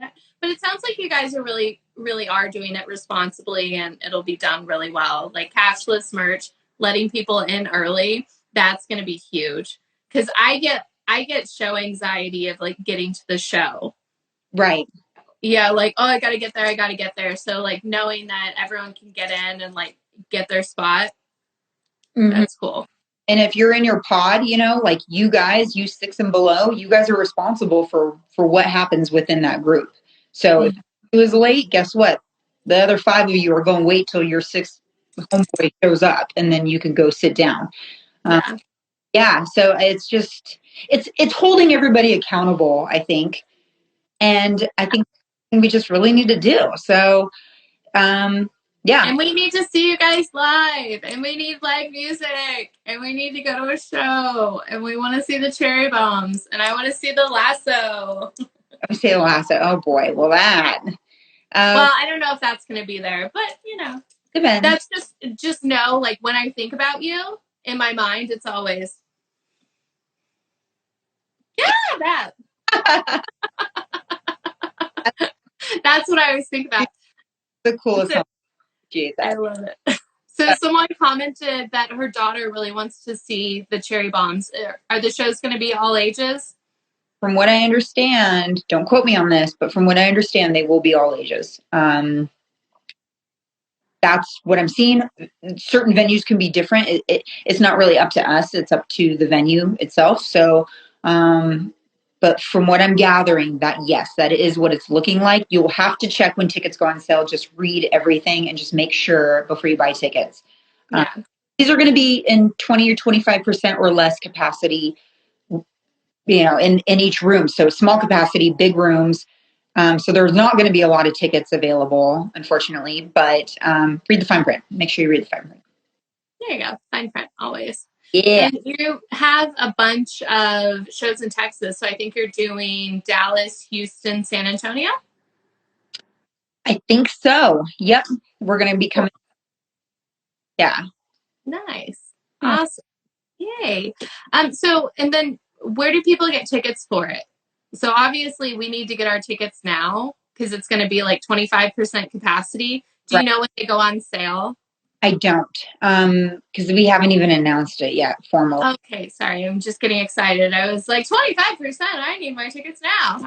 But it sounds like you guys are really, really are doing it responsibly and it'll be done really well. Like cashless merch, letting people in early. That's going to be huge. Cause I get show anxiety of like getting to the show. Right. Yeah. Like, oh, I got to get there. So like knowing that everyone can get in and like get their spot. That's cool. And if you're in your pod, like you guys, you 6 and below, you guys are responsible for what happens within that group. So if it was late, guess what? The other 5 of you are going to wait till your 6th homeboy shows up and then you can go sit down. Yeah. So it's just, it's holding everybody accountable, I think. And I think we just really need to do. So, yeah. And we need to see you guys live. And we need live music. And we need to go to a show. And we want to see the cherry bombs. And I want to see the lasso. I say lasso. Oh boy. Well, that. Well, I don't know if that's going to be there, but depends. That's just know, like when I think about you in my mind, it's always, that. That's what I always think about. The coolest. I love it. So someone commented that her daughter really wants to see the cherry bombs. Are the shows going to be all ages? From what I understand, don't quote me on this, but from what I understand, they will be all ages. That's what I'm seeing. Certain venues can be different. It's not really up to us. It's up to the venue itself. So, but from what I'm gathering, that yes, that is what it's looking like. You'll have to check when tickets go on sale. Just read everything and just make sure before you buy tickets. Yeah. These are going to be in 20 or 25% or less capacity, in each room. So small capacity, big rooms. So there's not going to be a lot of tickets available, unfortunately, but read the fine print. Make sure you read the fine print. There you go. Fine print, always. Yeah. And you have a bunch of shows in Texas. So I think you're doing Dallas, Houston, San Antonio. I think so. Yep. We're going to be coming. Yeah. Nice. Awesome. Yay. So, and then where do people get tickets for it? So obviously we need to get our tickets now because it's going to be like 25% capacity. Do you know when they go on sale? I don't, because we haven't even announced it yet formally. Okay, sorry. I'm just getting excited. I was like, 25%. I need my tickets now.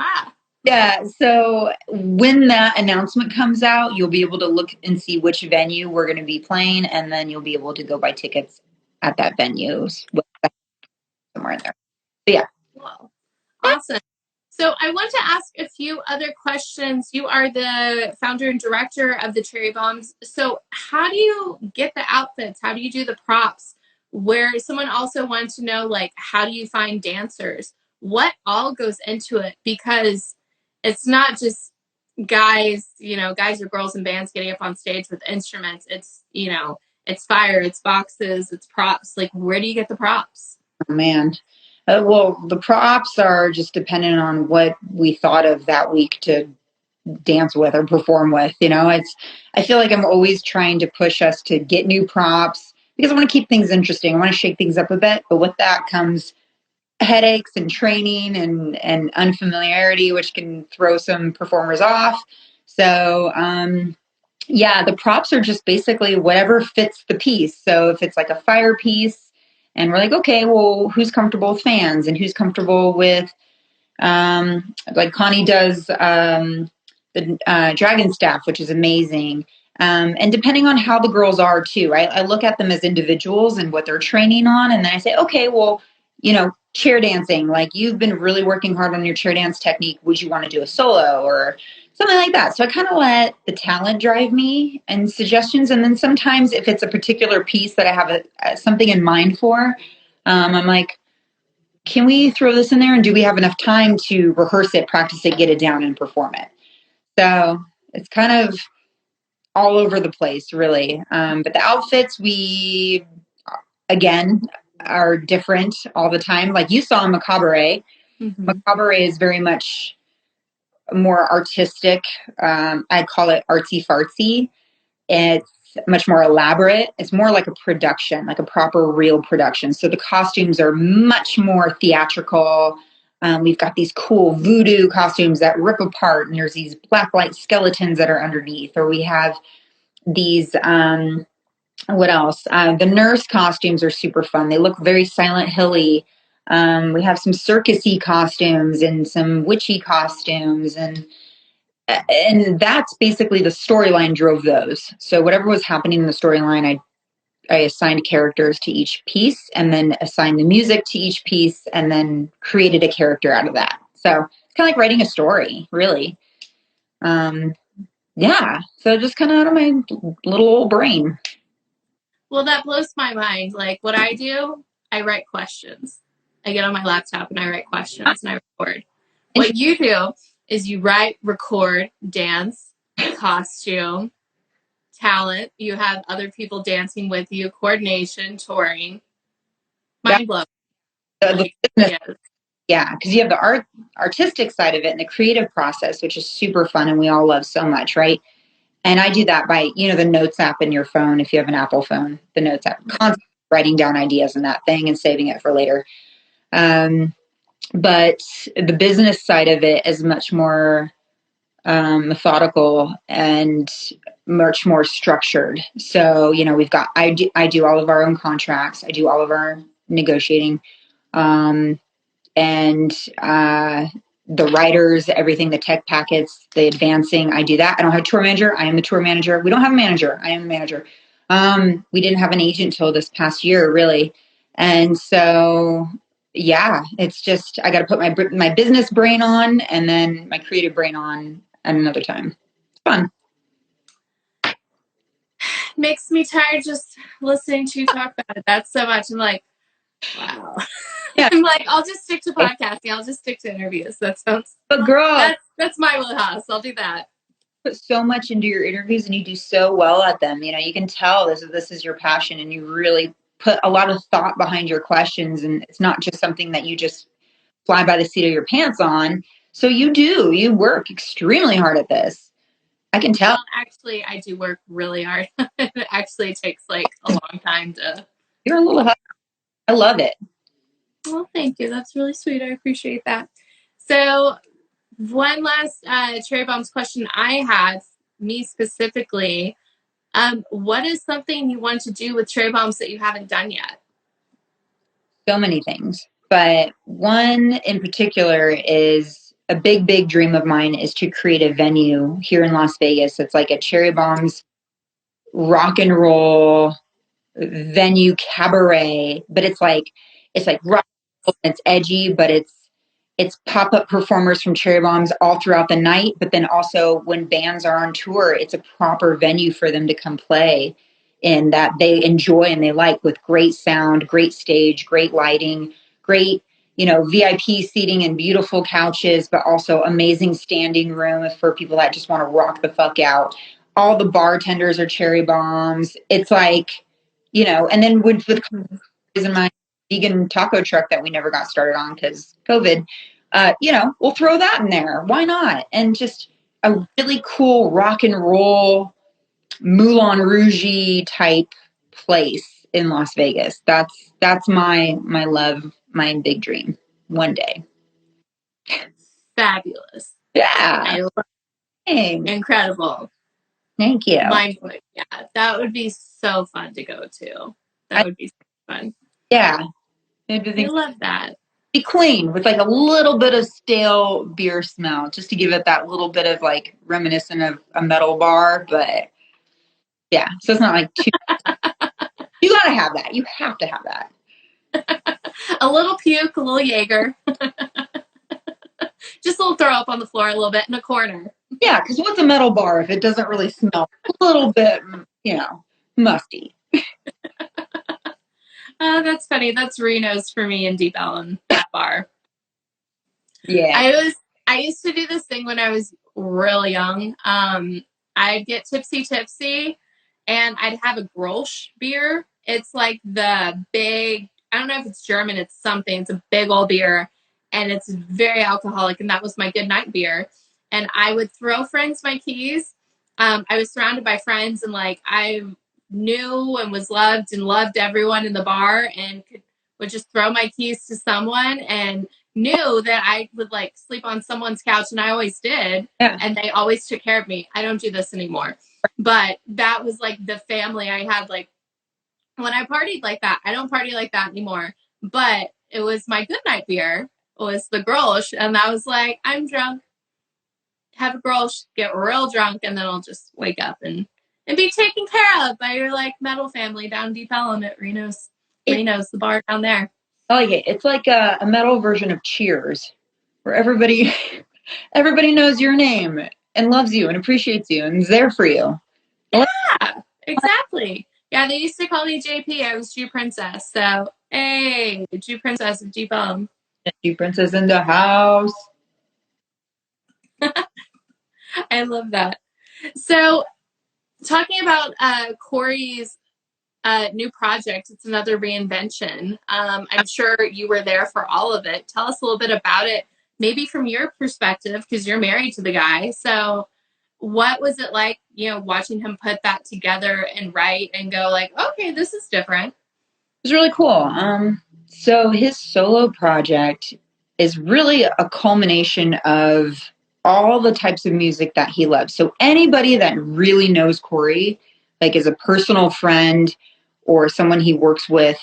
Yeah. So when that announcement comes out, you'll be able to look and see which venue we're going to be playing, and then you'll be able to go buy tickets at that venue somewhere in there. So, yeah. Whoa. Awesome. So I want to ask a few other questions. You are the founder and director of the Cherry Bombs. So how do you get the outfits? How do you do the props? Where someone also wants to know, like, how do you find dancers? What all goes into it? Because it's not just guys, guys or girls in bands getting up on stage with instruments. It's, it's fire, it's boxes, it's props. Like, where do you get the props? Oh, man. Well, the props are just dependent on what we thought of that week to dance with or perform with. I feel like I'm always trying to push us to get new props because I want to keep things interesting. I want to shake things up a bit, but with that comes headaches and training and unfamiliarity, which can throw some performers off. So, yeah, the props are just basically whatever fits the piece. So if it's like a fire piece, and we're like, okay, well, who's comfortable with fans and who's comfortable with, like Connie does the dragon staff, which is amazing. And depending on how the girls are too, I look at them as individuals and what they're training on. And then I say, okay, well, chair dancing, like you've been really working hard on your chair dance technique. Would you want to do a solo or something like that? So I kind of let the talent drive me and suggestions. And then sometimes if it's a particular piece that I have something in mind for, I'm like, can we throw this in there? And do we have enough time to rehearse it, practice it, get it down and perform it? So it's kind of all over the place, really. But the outfits, again, are different all the time. Like you saw in Macabaret. Mm-hmm. Macabaret is very much more artistic. I call it artsy fartsy. It's much more elaborate. It's more like a production, like a proper real production. So the costumes are much more theatrical. We've got these cool voodoo costumes that rip apart, and there's these black light skeletons that are underneath. Or we have these, what else? The nurse costumes are super fun. They look very Silent Hilly. We have some circusy costumes and some witchy costumes, and that's basically the storyline drove those. So whatever was happening in the storyline, I assigned characters to each piece and then assigned the music to each piece and then created a character out of that. So it's kind of like writing a story, really. Yeah. So just kind of out of my little old brain. Well, that blows my mind. Like what I do, I write questions. I get on my laptop and I write questions and I record. What you do is you write, record, dance, costume, talent. You have other people dancing with you, coordination, touring. Mind blowing. Like, business, yeah, because you have the artistic side of it and the creative process, which is super fun and we all love so much, right? And I do that by, the notes app in your phone. If you have an Apple phone, the notes app, constantly writing down ideas in that thing and saving it for later. But the business side of it is much more methodical and much more structured. So, I do all of our own contracts. I do all of our negotiating. And the writers, everything, the tech packets, the advancing, I do that. I don't have a tour manager. I am the tour manager. We don't have a manager. I am the manager. We didn't have an agent till this past year, really. And so, yeah, it's just, I got to put my business brain on and then my creative brain on at another time. It's fun. Makes me tired just listening to you talk about it. That's so much. I'm like, wow. Yeah. I'm like, I'll just stick to podcasting. I'll just stick to interviews. That sounds. But girl, that's my wheelhouse. I'll do that. Put so much into your interviews and you do so well at them. You can tell this is your passion and you really put a lot of thought behind your questions, and it's not just something that you just fly by the seat of your pants on. So you work extremely hard at this. I can tell. Well, actually, I do work really hard. It actually takes like a long time to. You're a little hot. I love it. Well, thank you. That's really sweet. I appreciate that. So one last Cherry Bombs question I had, me specifically. What is something you want to do with Cherry Bombs that you haven't done yet? So many things. But one in particular is a big, big dream of mine is to create a venue here in Las Vegas. It's like a Cherry Bombs rock and roll venue cabaret, but it's like rock, it's edgy, but it's pop-up performers from Cherry Bombs all throughout the night, but then also when bands are on tour, it's a proper venue for them to come play in that they enjoy and they like, with great sound, great stage, great lighting, great, VIP seating and beautiful couches, but also amazing standing room for people that just want to rock the fuck out. All the bartenders are Cherry Bombs. It's like, and then with in my vegan taco truck that we never got started on because COVID, we'll throw that in there. Why not? And just a really cool rock and roll Moulin Rouge type place in Las Vegas. That's my love, my big dream one day. Fabulous. Yeah. I love Thanks. Incredible. Thank you. Mind-blowing. Yeah, that would be so fun to go to. That would be so fun. Yeah. I love that. Be clean with like a little bit of stale beer smell, just to give it that little bit of like reminiscent of a metal bar. But yeah, so it's not like too. You gotta have that. You have to have that. A little puke, a little Jaeger. Just a little throw up on the floor a little bit in a corner. Yeah, because what's a metal bar if it doesn't really smell a little bit, musty? That's funny. That's Reno's for me in Deep Ellum, that bar. Yeah. I used to do this thing when I was real young. I'd get tipsy, and I'd have a Grolsch beer. It's like the big, I don't know if it's German, it's something. It's a big old beer, and it's very alcoholic, and that was my good night beer. And I would throw friends my keys. I was surrounded by friends, and like I knew and was loved and loved everyone in the bar, and would just throw my keys to someone and knew that I would like sleep on someone's couch, and I always did. Yeah. And they always took care of me. I don't do this anymore, but that was like the family I had. Like when I partied like that, I don't party like that anymore, but it was my good night beer was the Grolsch. And I was like, I'm drunk, have a Grolsch, get real drunk, and then I'll just wake up and be taken care of by your like metal family down Deep Ellum at Reno's, the bar down there. I like it. It's like a metal version of Cheers, where everybody knows your name and loves you and appreciates you and is there for you. Yeah, exactly. Yeah, they used to call me JP. I was Jew Princess. So, hey, Jew Princess of Deep Ellum. Jew Princess in the house. I love that. So, talking about Corey's new project, it's another reinvention. I'm sure you were there for all of it. Tell us a little bit about it, maybe from your perspective, because you're married to the guy. So what was it like, watching him put that together and write and go like, okay, this is different? It was really cool. So his solo project is really a culmination of all the types of music that he loves. So anybody that really knows Corey, like as a personal friend or someone he works with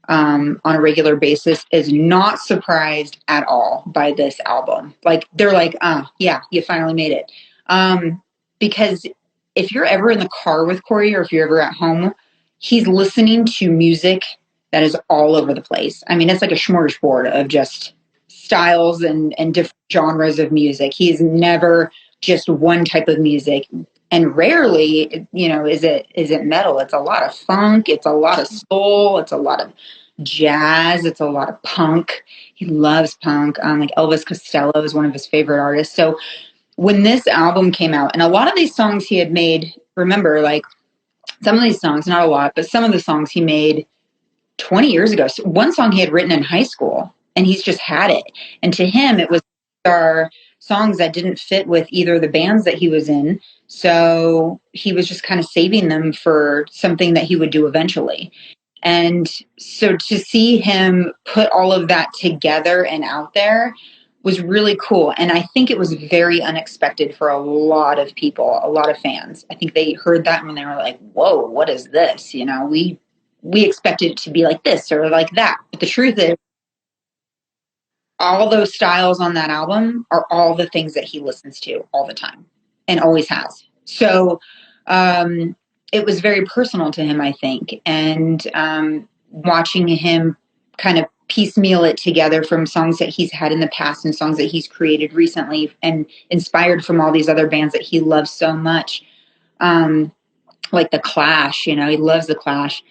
on a regular basis, is not surprised at all by this album. Like they're like, yeah, you finally made it. Because if you're ever in the car with Corey or if you're ever at home, he's listening to music that is all over the place. I mean, it's like a smorgasbord of just styles and different genres of music. He's never just one type of music. And rarely, is it metal. It's a lot of funk. It's a lot of soul. It's a lot of jazz. It's a lot of punk. He loves punk. Like Elvis Costello is one of his favorite artists. So when this album came out, and a lot of these songs he had made, remember, like some of these songs, not a lot, but some of the songs he made 20 years ago. So one song he had written in high school, and he's just had it. And to him, it was our songs that didn't fit with either the bands that he was in. So he was just kind of saving them for something that he would do eventually. And so to see him put all of that together and out there was really cool. And I think it was very unexpected for a lot of people, a lot of fans. I think they heard that when they were like, whoa, what is this? We expected it to be like this or like that. But the truth is, all those styles on that album are all the things that he listens to all the time and always has. So it was very personal to him, I think. And watching him kind of piecemeal it together from songs that he's had in the past and songs that he's created recently and inspired from all these other bands that he loves so much. Like the Clash, you know, he loves the Clash.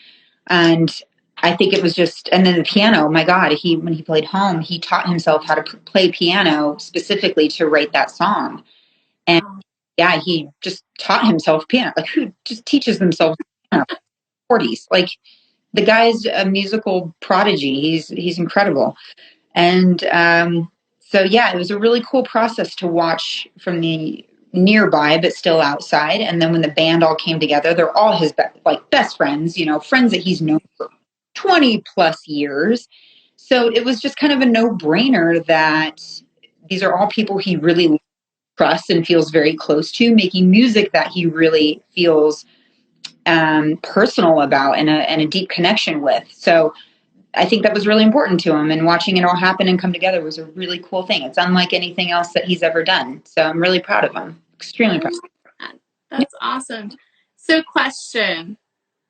And I think it was just, and then the piano, my God, when he played Home, he taught himself how to play piano specifically to write that song. And yeah, he just taught himself piano. Like, who just teaches themselves piano? 40s. Like, the guy's a musical prodigy. He's incredible. And so yeah, it was a really cool process to watch from the nearby, but still outside. And then when the band all came together, they're all his best friends, you know, friends that he's known for 20 plus years. So it was just kind of a no-brainer that these are all people he really trusts and feels very close to, making music that he really feels personal about and a deep connection with. So I think that was really important to him, and watching it all happen and come together was a really cool thing. It's unlike anything else that he's ever done. So I'm really proud of him. Extremely proud. That's awesome. So question,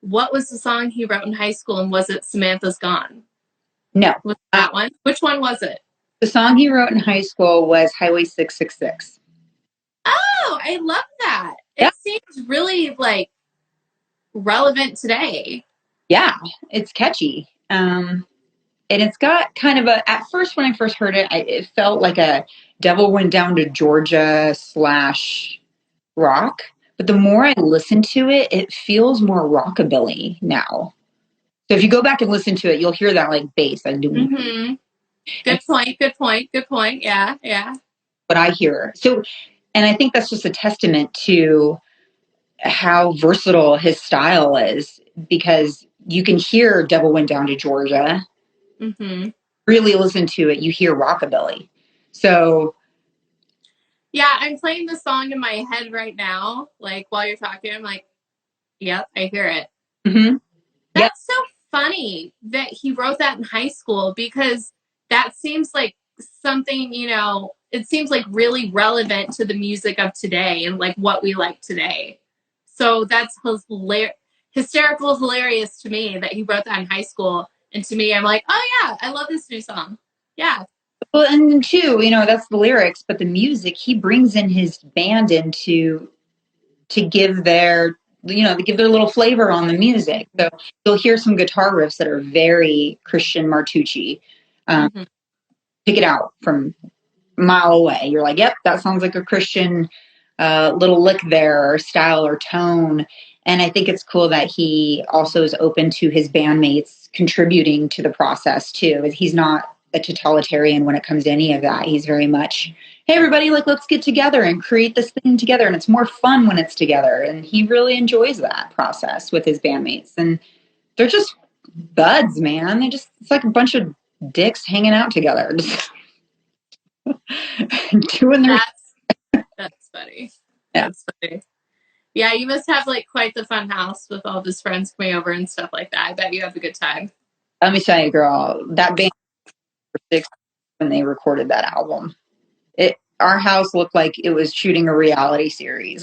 what was the song he wrote in high school, and was it Samantha's Gone? No. Was that one? Which one was it? The song he wrote in high school was Highway 666. Oh, I love that. It seems really like relevant today. Yeah, it's catchy. And it's got kind of at first when I first heard it, it felt like a Devil Went Down to Georgia / rock. But the more I listen to it, it feels more rockabilly now. So if you go back and listen to it, you'll hear that like bass. Like, mm-hmm. Good point. Yeah. What I hear. So, and I think that's just a testament to how versatile his style is, because you can hear Devil Went Down to Georgia. Mm-hmm. Really listen to it, you hear rockabilly. So yeah, I'm playing the song in my head right now. Like while you're talking, I'm like, yep, I hear it. Mm-hmm. That's so funny that he wrote that in high school, because that seems like something, you know, it seems like really relevant to the music of today and like what we like today. So that's hysterical, hilarious to me that he wrote that in high school. And to me, I'm like, oh yeah, I love this new song. Yeah. Well, and then too, you know, that's the lyrics, but the music, he brings in his band to give their, you know, to give their little flavor on the music. So you'll hear some guitar riffs that are very Christian Martucci. Pick it out from a mile away. You're like, yep, that sounds like a Christian little lick there, or style or tone. And I think it's cool that he also is open to his bandmates contributing to the process too. He's not a totalitarian when it comes to any of that. He's very much, hey, everybody, like, let's get together and create this thing together. And it's more fun when it's together. And he really enjoys that process with his bandmates. And they're just buds, man. It's like a bunch of dicks hanging out together. Doing their That's funny. Yeah. That's funny. Yeah, you must have like quite the fun house with all of his friends coming over and stuff like that. I bet you have a good time. Let me tell you, girl, that band for 6 when they recorded that album. Our house looked like it was shooting a reality series.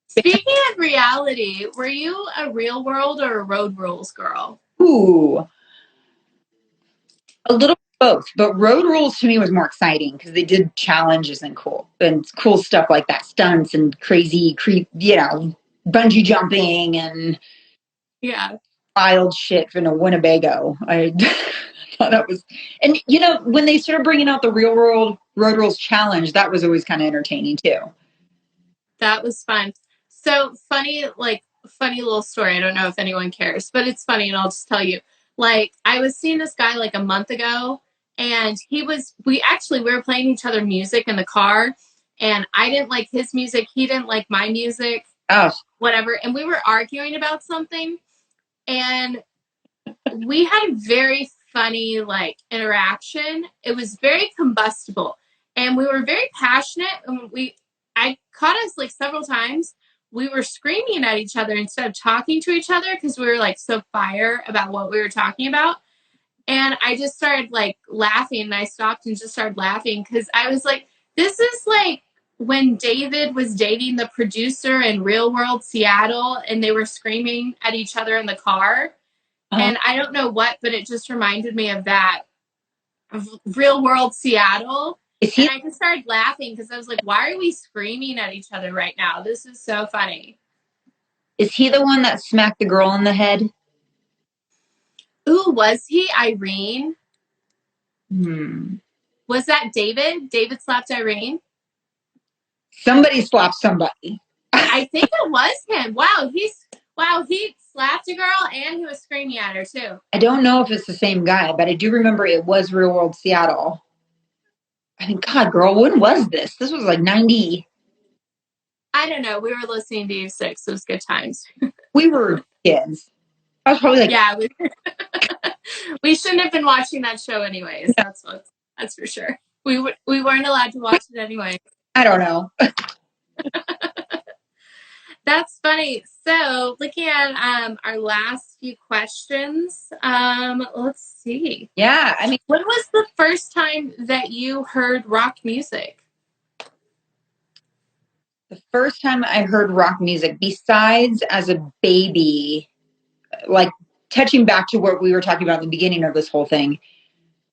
Speaking of reality, were you a Real World or a Road Rules girl? Ooh. A little both, but Road Rules to me was more exciting because they did challenges and cool stuff like that, stunts and crazy bungee jumping and wild shit from a Winnebago. I thought that was, and you know, when they started bringing out the Real World Road Rules challenge, that was always kind of entertaining too. That was fun. So funny little story. I don't know if anyone cares, but it's funny, and I'll just tell you. Like, I was seeing this guy like a month ago, and we were playing each other music in the car, and I didn't like his music. He didn't like my music. Oh. Whatever. And we were arguing about something, and we had a very funny like interaction. It was very combustible, and we were very passionate, and I caught us like several times. We were screaming at each other instead of talking to each other because we were like so fire about what we were talking about. And I just started like laughing, and I stopped and just started laughing because I was like, this is like when David was dating the producer in Real World Seattle, and they were screaming at each other in the car. And I don't know what, but it just reminded me of that, of real world Seattle. And I just started laughing because I was like, why are we screaming at each other right now? This is so funny. Is he the one that smacked the girl in the head? Ooh, was he Irene? Hmm. Was that David? David slapped Irene? Somebody slapped somebody. I think it was him. Wow, he slapped a girl and he was screaming at her too. I don't know if it's the same guy, but I do remember it was Real World Seattle. I mean, God, girl, when was this? This was like 90. I don't know. We were listening to U6. It was good times. We were kids. I was probably like, yeah, we shouldn't have been watching that show anyways. No. That's for sure. We weren't allowed to watch it anyway. I don't know. That's funny. So looking at our last few questions, let's see. Yeah, I mean, when was the first time that you heard rock music? The first time I heard rock music, besides as a baby, like touching back to what we were talking about at the beginning of this whole thing,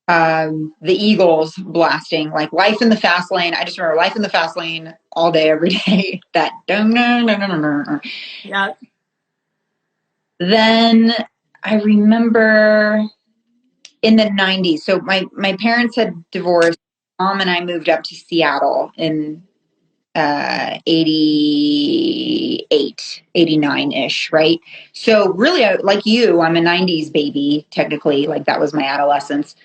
the Eagles blasting, like Life in the Fast Lane. I just remember Life in the Fast Lane all day, every day. That dun, dun, dun, dun, dun, dun. Yeah. Then I remember in the 90s. So my parents had divorced. Mom and I moved up to Seattle in 88, 89-ish, right? So really, like you, I'm a 90s baby, technically. Like that was my adolescence.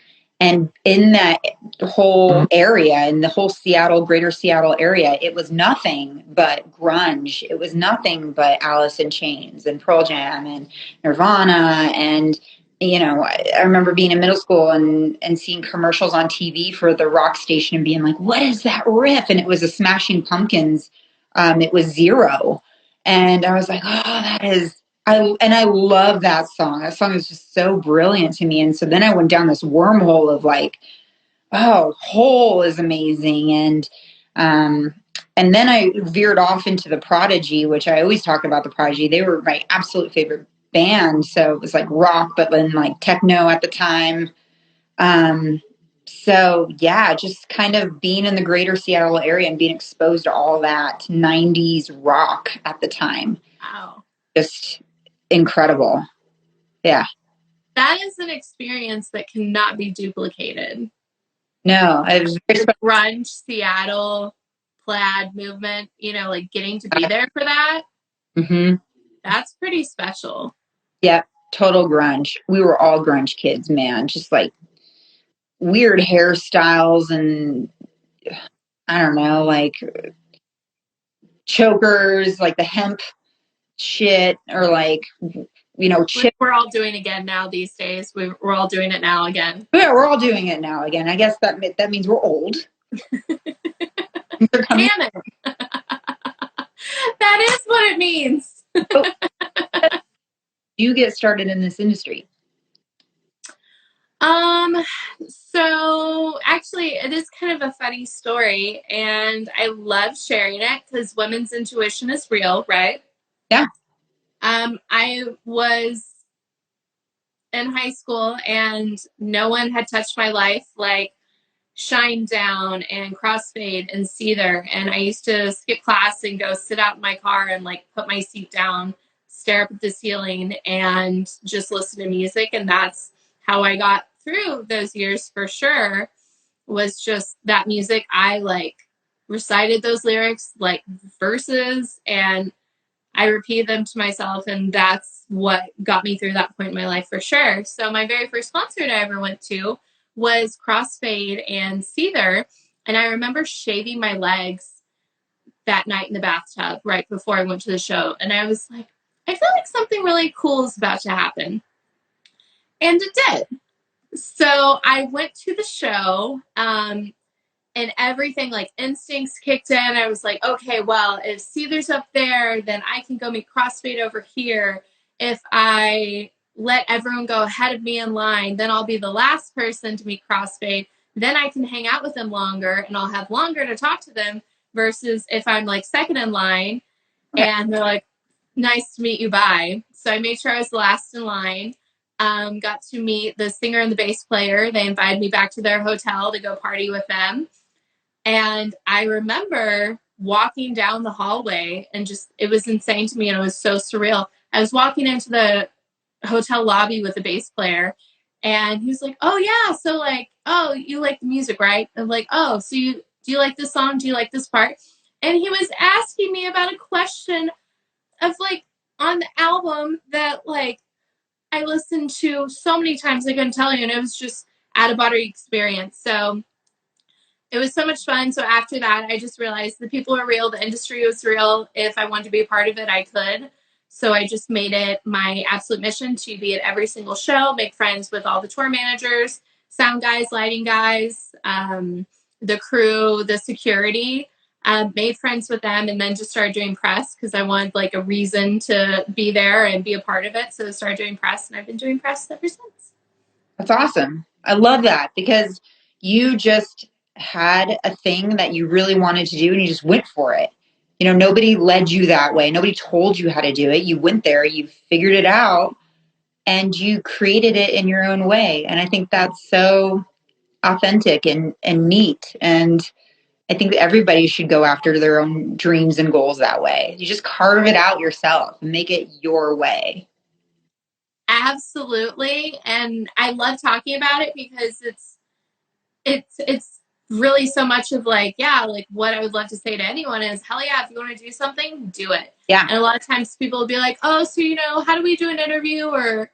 And in that whole area, in the whole Seattle, greater Seattle area, it was nothing but grunge. It was nothing but Alice in Chains and Pearl Jam and Nirvana. And, I remember being in middle school and seeing commercials on TV for the rock station and being like, what is that riff? And it was a Smashing Pumpkins. It was Zero. And I was like, oh, that is, I love that song. That song is just so brilliant to me. And so then I went down this wormhole of like, oh, Hole is amazing. And then I veered off into the Prodigy, which I always talk about the Prodigy. They were my absolute favorite band. So it was like rock, but then like techno at the time. So yeah, just kind of being in the greater Seattle area and being exposed to all that 90s rock at the time. Wow. Just incredible. Yeah. That is an experience that cannot be duplicated. No, it was very the grunge Seattle plaid movement, like getting to be there for that. Mm-hmm. That's pretty special. Yeah, total grunge. We were all grunge kids, man. Just like weird hairstyles and I don't know, like chokers, like the hemp shit, or like we're all doing again now these days. We're all doing it now again. Yeah, we're all doing it now again. I guess that means we're old. Damn it. That is what it means. You get started in this industry? So actually it is kind of a funny story and I love sharing it because women's intuition is real, right? Yeah. I was in high school and no one had touched my life like Shine Down and Crossfade and Seether. And I used to skip class and go sit out in my car and like put my seat down, stare up at the ceiling and just listen to music. And that's how I got through those years for sure, was just that music. I like recited those lyrics like verses and I repeated them to myself, and that's what got me through that point in my life for sure. So my very first concert I ever went to was Crossfade and Seether, and I remember shaving my legs that night in the bathtub right before I went to the show, and I was like, I feel like something really cool is about to happen. And it did. So I went to the show, and everything, like instincts kicked in. I was like, okay, well, if Seether's up there, then I can go meet Crossfade over here. If I let everyone go ahead of me in line, then I'll be the last person to meet Crossfade. Then I can hang out with them longer and I'll have longer to talk to them versus if I'm like second in line and they're like, nice to meet you, bye. So I made sure I was the last in line. got to meet the singer and the bass player. They invited me back to their hotel to go party with them. And I remember walking down the hallway and just, it was insane to me. And it was so surreal. I was walking into the hotel lobby with the bass player, and he was like, oh yeah, so like, oh, you like the music, right? I'm like, oh, so do you like this song? Do you like this part? And he was asking me about a question of like on the album that like I listened to so many times I couldn't tell you, and it was just out of body experience. So it was so much fun. So after that, I just realized the people are real, the industry was real. If I wanted to be a part of it, I could. So I just made it my absolute mission to be at every single show, make friends with all the tour managers, sound guys, lighting guys, the crew, the security. Made friends with them, and then just started doing press because I wanted like a reason to be there and be a part of it. So I started doing press, and I've been doing press ever since. That's awesome. I love that because you just had a thing that you really wanted to do and you just went for it. You know, nobody led you that way. Nobody told you how to do it. You went there, you figured it out, and you created it in your own way. And I think that's so authentic and neat. And I think that everybody should go after their own dreams and goals that way. You just carve it out yourself and make it your way. Absolutely. And I love talking about it because it's really so much of like, yeah, like what I would love to say to anyone is, hell yeah, if you want to do something, do it. Yeah. And a lot of times people will be like, oh, so, you know, how do we do an interview, or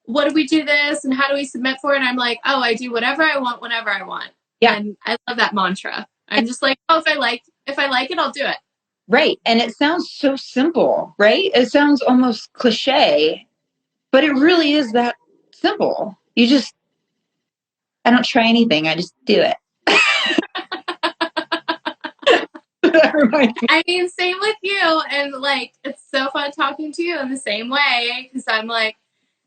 what do we do this, and how do we submit for it? And I'm like, oh, I do whatever I want, whenever I want. Yeah. And I love that mantra. I'm just like, oh, if I like it, I'll do it. Right. And it sounds so simple, right? It sounds almost cliche, but it really is that simple. I don't try anything. I just do it. I mean, same with you. And like, it's so fun talking to you in the same way, because I'm like,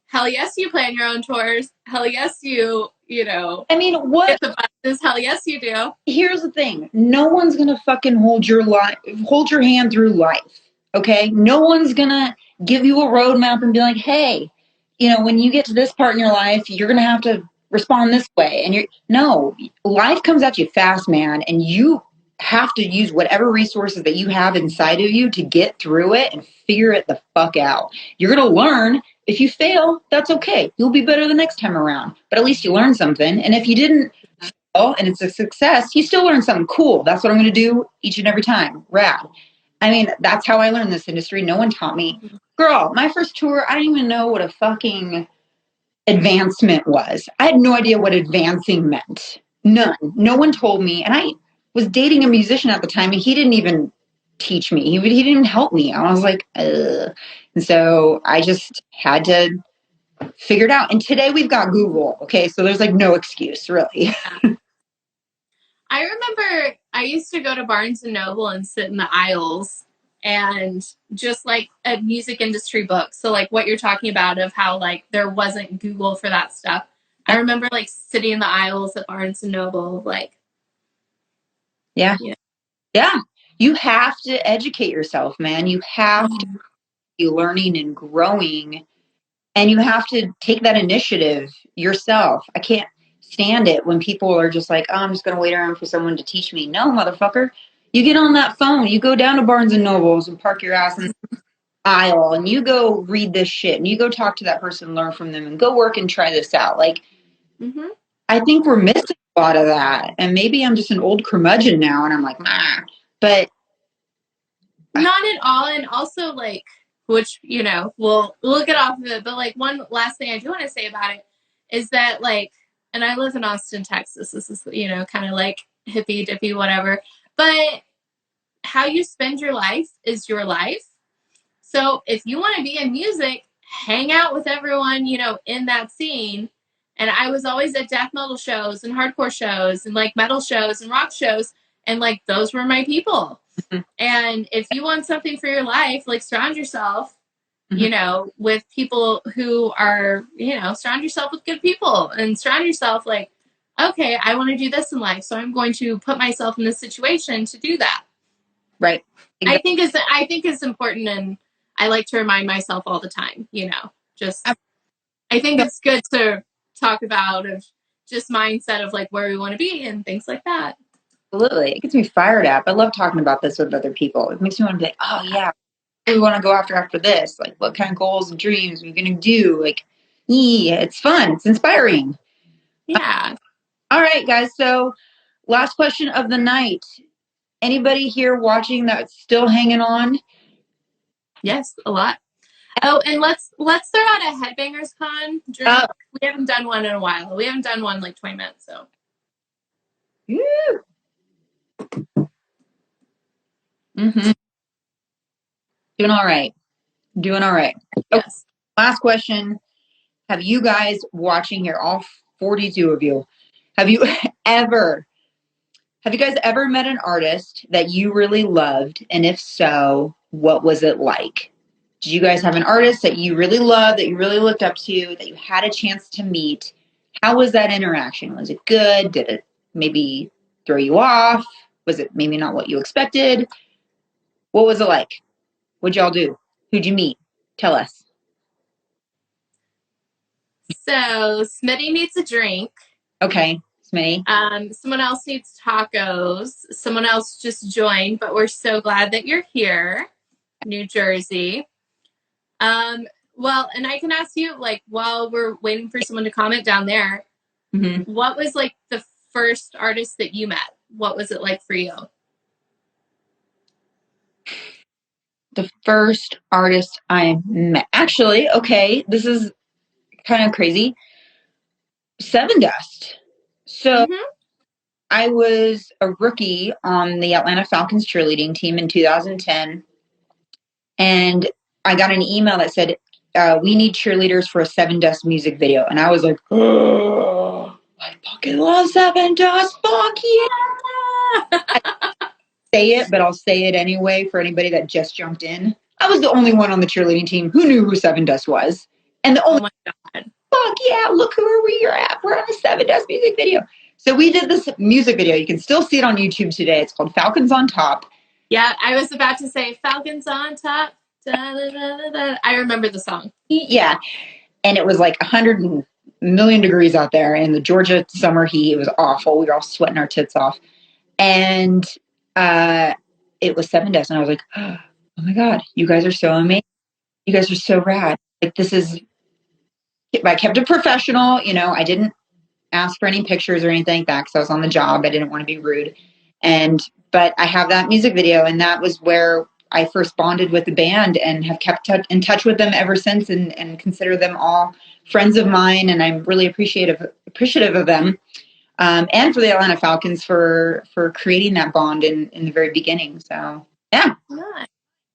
hell yes, you plan your own tours. Hell yes, you know. I mean, what? Get the buses. Hell yes, you do. Here's the thing. No one's going to fucking hold your hand through life. Okay. No one's going to give you a roadmap and be like, hey, you know, when you get to this part in your life, you're going to have to respond this way. And no, life comes at you fast, man. And you have to use whatever resources that you have inside of you to get through it and figure it the fuck out. You're going to learn. If you fail, that's okay. You'll be better the next time around. But at least you learned something. And if you didn't, and it's a success, you still learn something cool. That's what I'm going to do each and every time. Rad. I mean, that's how I learned this industry. No one taught me. Girl, my first tour, I didn't even know what a fucking advancement was. I had no idea what advancing meant. None. No one told me. And I was dating a musician at the time, and he didn't even teach me. He didn't even help me. I was like, ugh. And so I just had to figure it out. And today we've got Google. Okay. So there's like no excuse, really. I remember I used to go to Barnes and Noble and sit in the aisles and just like a music industry book. So like what you're talking about of how like there wasn't Google for that stuff. I remember like sitting in the aisles at Barnes and Noble, like. Yeah. Yeah. You have to educate yourself, man. You have to be learning and growing, and you have to take that initiative yourself. I can't stand it when people are just like, oh, I'm just going to wait around for someone to teach me. No, motherfucker. You get on that phone. You go down to Barnes and Nobles and park your ass in the aisle, and you go read this shit, and you go talk to that person, learn from them, and go work and try this out. Like, I think we're missing a lot of that. And maybe I'm just an old curmudgeon now, and I'm like, but not at all. And also like, which, you know, we'll get off of it. But like one last thing I do want to say about it is that like, and I live in Austin, Texas. This is, you know, kind of like hippie dippy, whatever. But how you spend your life is your life. So if you want to be in music, hang out with everyone, you know, in that scene. And I was always at death metal shows and hardcore shows and like metal shows and rock shows. And like, those were my people. And if you want something for your life, like surround yourself, you know, with people who are, you know, surround yourself with good people, and surround yourself like, okay, I want to do this in life, so I'm going to put myself in this situation to do that. Right. Exactly. I think is important, and I like to remind myself all the time, you know, just I think it's good to talk about of just mindset of like where we want to be and things like that. Absolutely. It gets me fired up. I love talking about this with other people. It makes me want to be like, oh yeah, what do we want to go after this? Like what kind of goals and dreams are we going to do? Like, yeah, it's fun. It's inspiring. Yeah. All right, guys. So last question of the night. Anybody here watching that's still hanging on? Yes, a lot. Oh, and let's throw out a Headbangers Con drink. We haven't done one in a while. We haven't done one like 20 minutes, so. Mm-hmm. Doing all right. Doing all right. Yes. Okay. Last question. Have you guys watching here, all 42 of you, have you guys ever met an artist that you really loved? And if so, what was it like? Did you guys have an artist that you really loved, that you really looked up to, that you had a chance to meet? How was that interaction? Was it good? Did it maybe throw you off? Was it maybe not what you expected? What was it like? What'd y'all do? Who'd you meet? Tell us. So Smitty needs a drink. Okay, Smitty. Someone else needs tacos. Someone else just joined, but we're so glad that you're here, New Jersey. Well, and I can ask you, like, while we're waiting for someone to comment down there, what was like the first artist that you met? What was it like for you? The first artist I met. Actually, okay, this is kind of crazy. Seven Dust. So I was a rookie on the Atlanta Falcons cheerleading team in 2010. And I got an email that said, we need cheerleaders for a Seven Dust music video. And I was like, oh, I fucking love Seven Dust. Fuck yeah. Say it, but I'll say it anyway for anybody that just jumped in. I was the only one on the cheerleading team who knew who Seven Dust was. And the only, fuck yeah, look who we're at. We're on a Seven Dust music video. So we did this music video. You can still see it on YouTube today. It's called Falcons on Top. Yeah, I was about to say Falcons on Top. Da, da, da, da. I remember the song. Yeah. And it was like 100 million degrees out there in the Georgia summer heat. It was awful. We were all sweating our tits off. And it was Seven Dust. And I was like, oh my God, you guys are so amazing. You guys are so rad. Like, this is, I kept it professional. You know, I didn't ask for any pictures or anything like that because I was on the job. I didn't want to be rude. But I have that music video, and that was where I first bonded with the band and have kept in touch with them ever since, and consider them all friends of mine. And I'm really appreciative of them, and for the Atlanta Falcons for creating that bond in the very beginning. So yeah. How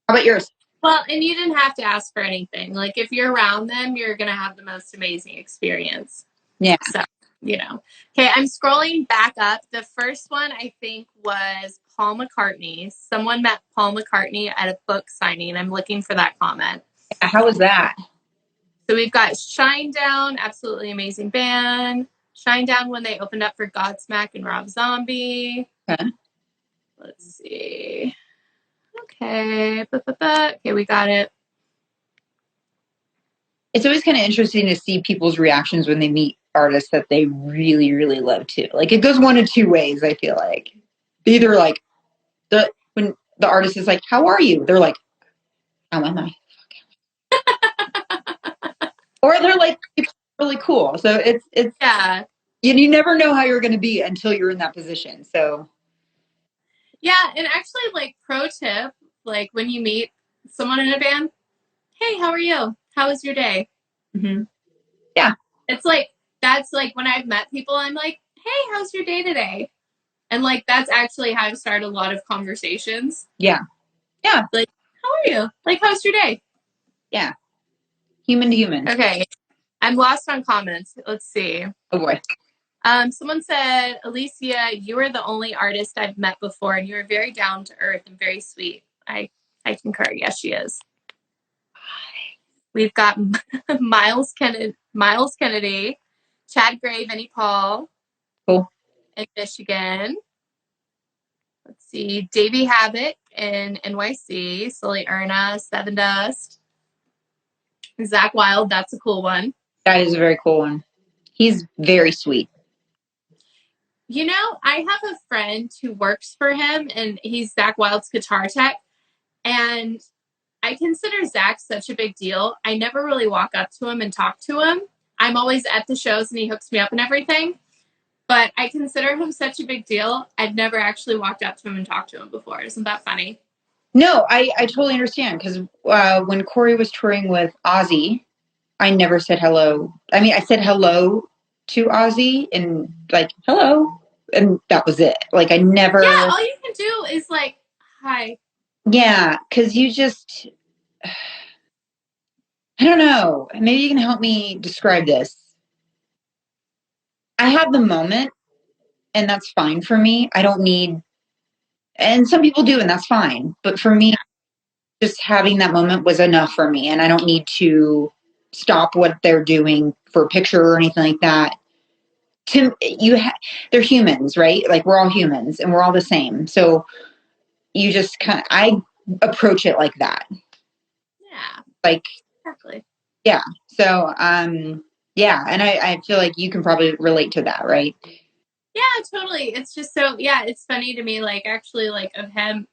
about yours? Well, and you didn't have to ask for anything. Like, if you're around them, you're gonna have the most amazing experience. Yeah. So, you know. Okay, I'm scrolling back up. The first one I think was Paul McCartney. Someone met Paul McCartney at a book signing. I'm looking for that comment. Yeah, how was that? So we've got Shinedown, absolutely amazing band. Shinedown when they opened up for Godsmack and Rob Zombie. Okay. Let's see. Okay. Okay, we got it. It's always kind of interesting to see people's reactions when they meet artists that they really, really love too. Like, it goes one of two ways, I feel like. Either like when the artist is like, how are you? They're like, how am I? Or they're like, it's really cool. So it's yeah. You never know how you're going to be until you're in that position. So yeah, and actually, like, pro tip, like when you meet someone in a band, hey, how are you? How was your day? Yeah. It's like, that's like when I've met people, I'm like, hey, how's your day today? And like, that's actually how I've started a lot of conversations. Yeah. Yeah. Like, how are you? Like, how's your day? Yeah. Human to human. Okay. I'm lost on comments. Let's see. Oh boy. Someone said, Alicia, you are the only artist I've met before, and you're very down to earth and very sweet. I concur. Yes, she is. We've got Miles Kennedy, Chad Gray, Vinnie Paul. Cool. In Michigan. Let's see. Davey Havoc in NYC. Sully Erna, Seven Dust. Zach Wild, that's a cool one. That is a very cool one. He's very sweet. You know, I have a friend who works for him, and he's Zach Wild's guitar tech. And I consider Zach such a big deal. I never really walk up to him and talk to him. I'm always at the shows and he hooks me up and everything. But I consider him such a big deal. I've never actually walked up to him and talked to him before. Isn't that funny? No, I totally understand because when Corey was touring with Ozzy, I never said hello. I mean, I said hello to Ozzy and like, hello. And that was it. Like, I never. Yeah, all you can do is like, hi. Yeah, because you just. I don't know. Maybe you can help me describe this. I have the moment, and that's fine for me. I don't need. And some people do, and that's fine. But for me, just having that moment was enough for me, and I don't need to stop what they're doing for a picture or anything like that. They're humans, right? Like we're all humans, and we're all the same. So you just I approach it like that. Yeah. Like exactly. Yeah. So yeah, and I feel like you can probably relate to that, right? Yeah, totally. It's just so it's funny to me, like actually like of him.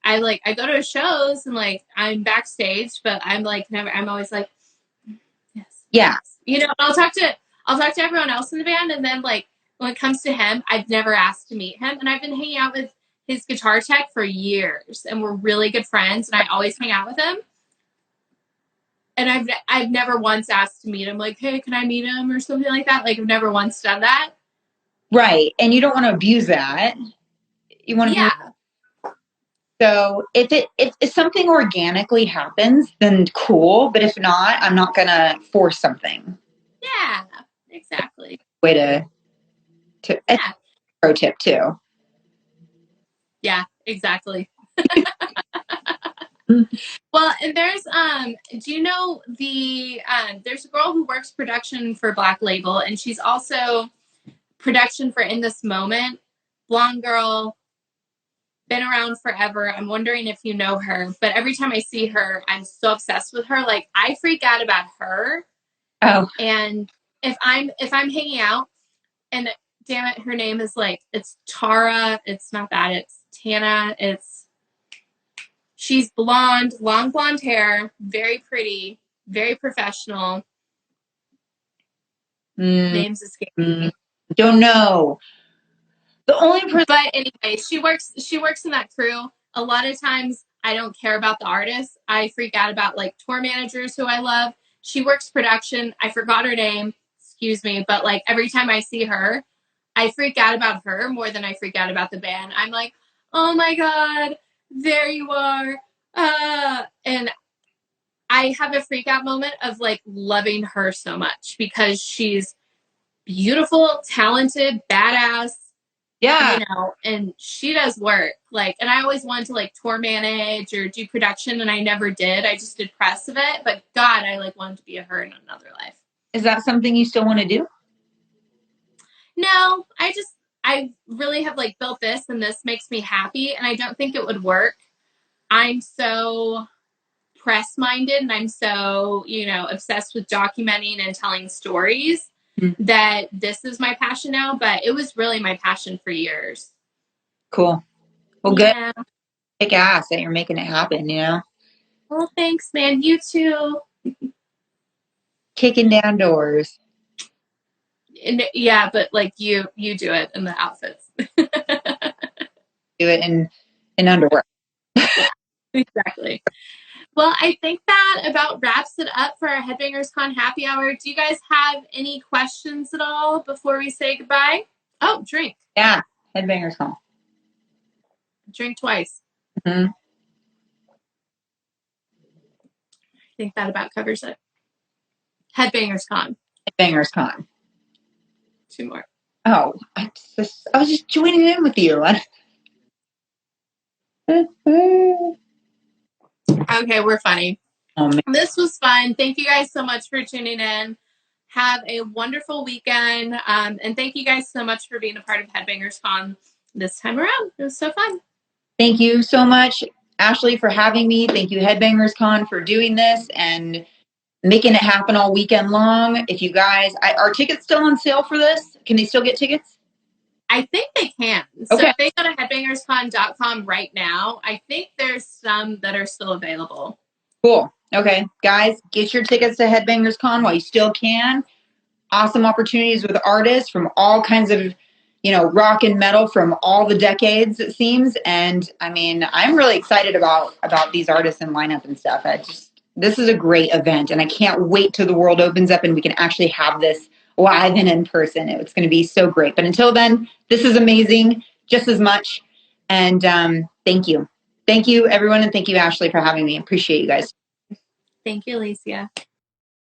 I go to shows and like I'm backstage, but I'm like never. I'm always like, yes. Yeah. You know, I'll talk to everyone else in the band, and then like when it comes to him, I've never asked to meet him, and I've been hanging out with his guitar tech for years, and we're really good friends, and I always hang out with him. And I've never once asked to meet him, like, hey, can I meet him or something like that? Like I've never once done that. Right. And you don't want to abuse that. You want to be. So if something organically happens, then cool. But if not, I'm not gonna force something. Yeah, exactly. Way to pro tip too. Yeah, exactly. Well, and there's do you know there's a girl who works production for Black Label, and she's also production for In This Moment. Blonde girl, been around forever. I'm wondering if you know her, but every time I see her, I'm so obsessed with her. Like I freak out about her. Oh. And if I'm hanging out, and damn it, her name is like, it's Tara. It's not that. It's Tana. She's blonde, long blonde hair, very pretty, very professional. Name's escaping me. Don't know. The only person. But anyway, she works in that crew. A lot of times I don't care about the artists. I freak out about like tour managers who I love. She works production. I forgot her name. Excuse me. But like every time I see her, I freak out about her more than I freak out about the band. I'm like, oh my God, there you are. And I have a freak out moment of like loving her so much because she's beautiful, talented, badass. Yeah. You know, and she does work. Like, and I always wanted to like tour manage or do production, and I never did. I just did press of it. But God, I like wanted to be her in another life. Is that something you still want to do? No, I really have like built this, and this makes me happy, and I don't think it would work. I'm so press minded, and I'm so, you know, obsessed with documenting and telling stories that this is my passion now, but it was really my passion for years. Cool. Well, good. Kick ass that you're making it happen, you know? Well, thanks, man. You too. Kicking down doors. And, yeah, but like you do it in the outfits. Do it in underwear. Yeah, exactly. Well, I think that about wraps it up for our Headbangers Con happy hour. Do you guys have any questions at all before we say goodbye? Oh, drink. Yeah, Headbangers Con. Drink twice. Mm-hmm. I think that about covers it. Headbangers Con. Headbangers Con. 2 more. Oh, I was just joining in with you. Okay, we're funny. Oh, man. This was fun. Thank you guys so much for tuning in. Have a wonderful weekend. And thank you guys so much for being a part of Headbangers Con this time around. It was so fun. Thank you so much, Ashley, for having me. Thank you, Headbangers Con, for doing this. And making it happen all weekend long. If you guys, are tickets still on sale for this? Can they still get tickets? I think they can. Okay. So if they go to headbangerscon.com right now, I think there's some that are still available. Cool. Okay, guys, get your tickets to Headbangers Con while you still can. Awesome opportunities with artists from all kinds of, rock and metal from all the decades, it seems. And I mean, I'm really excited about these artists and lineup and stuff. This is a great event, and I can't wait till the world opens up and we can actually have this live and in person. It's going to be so great. But until then, this is amazing just as much. And thank you. Thank you, everyone. And thank you, Ashley, for having me. Appreciate you guys. Thank you, Alicia.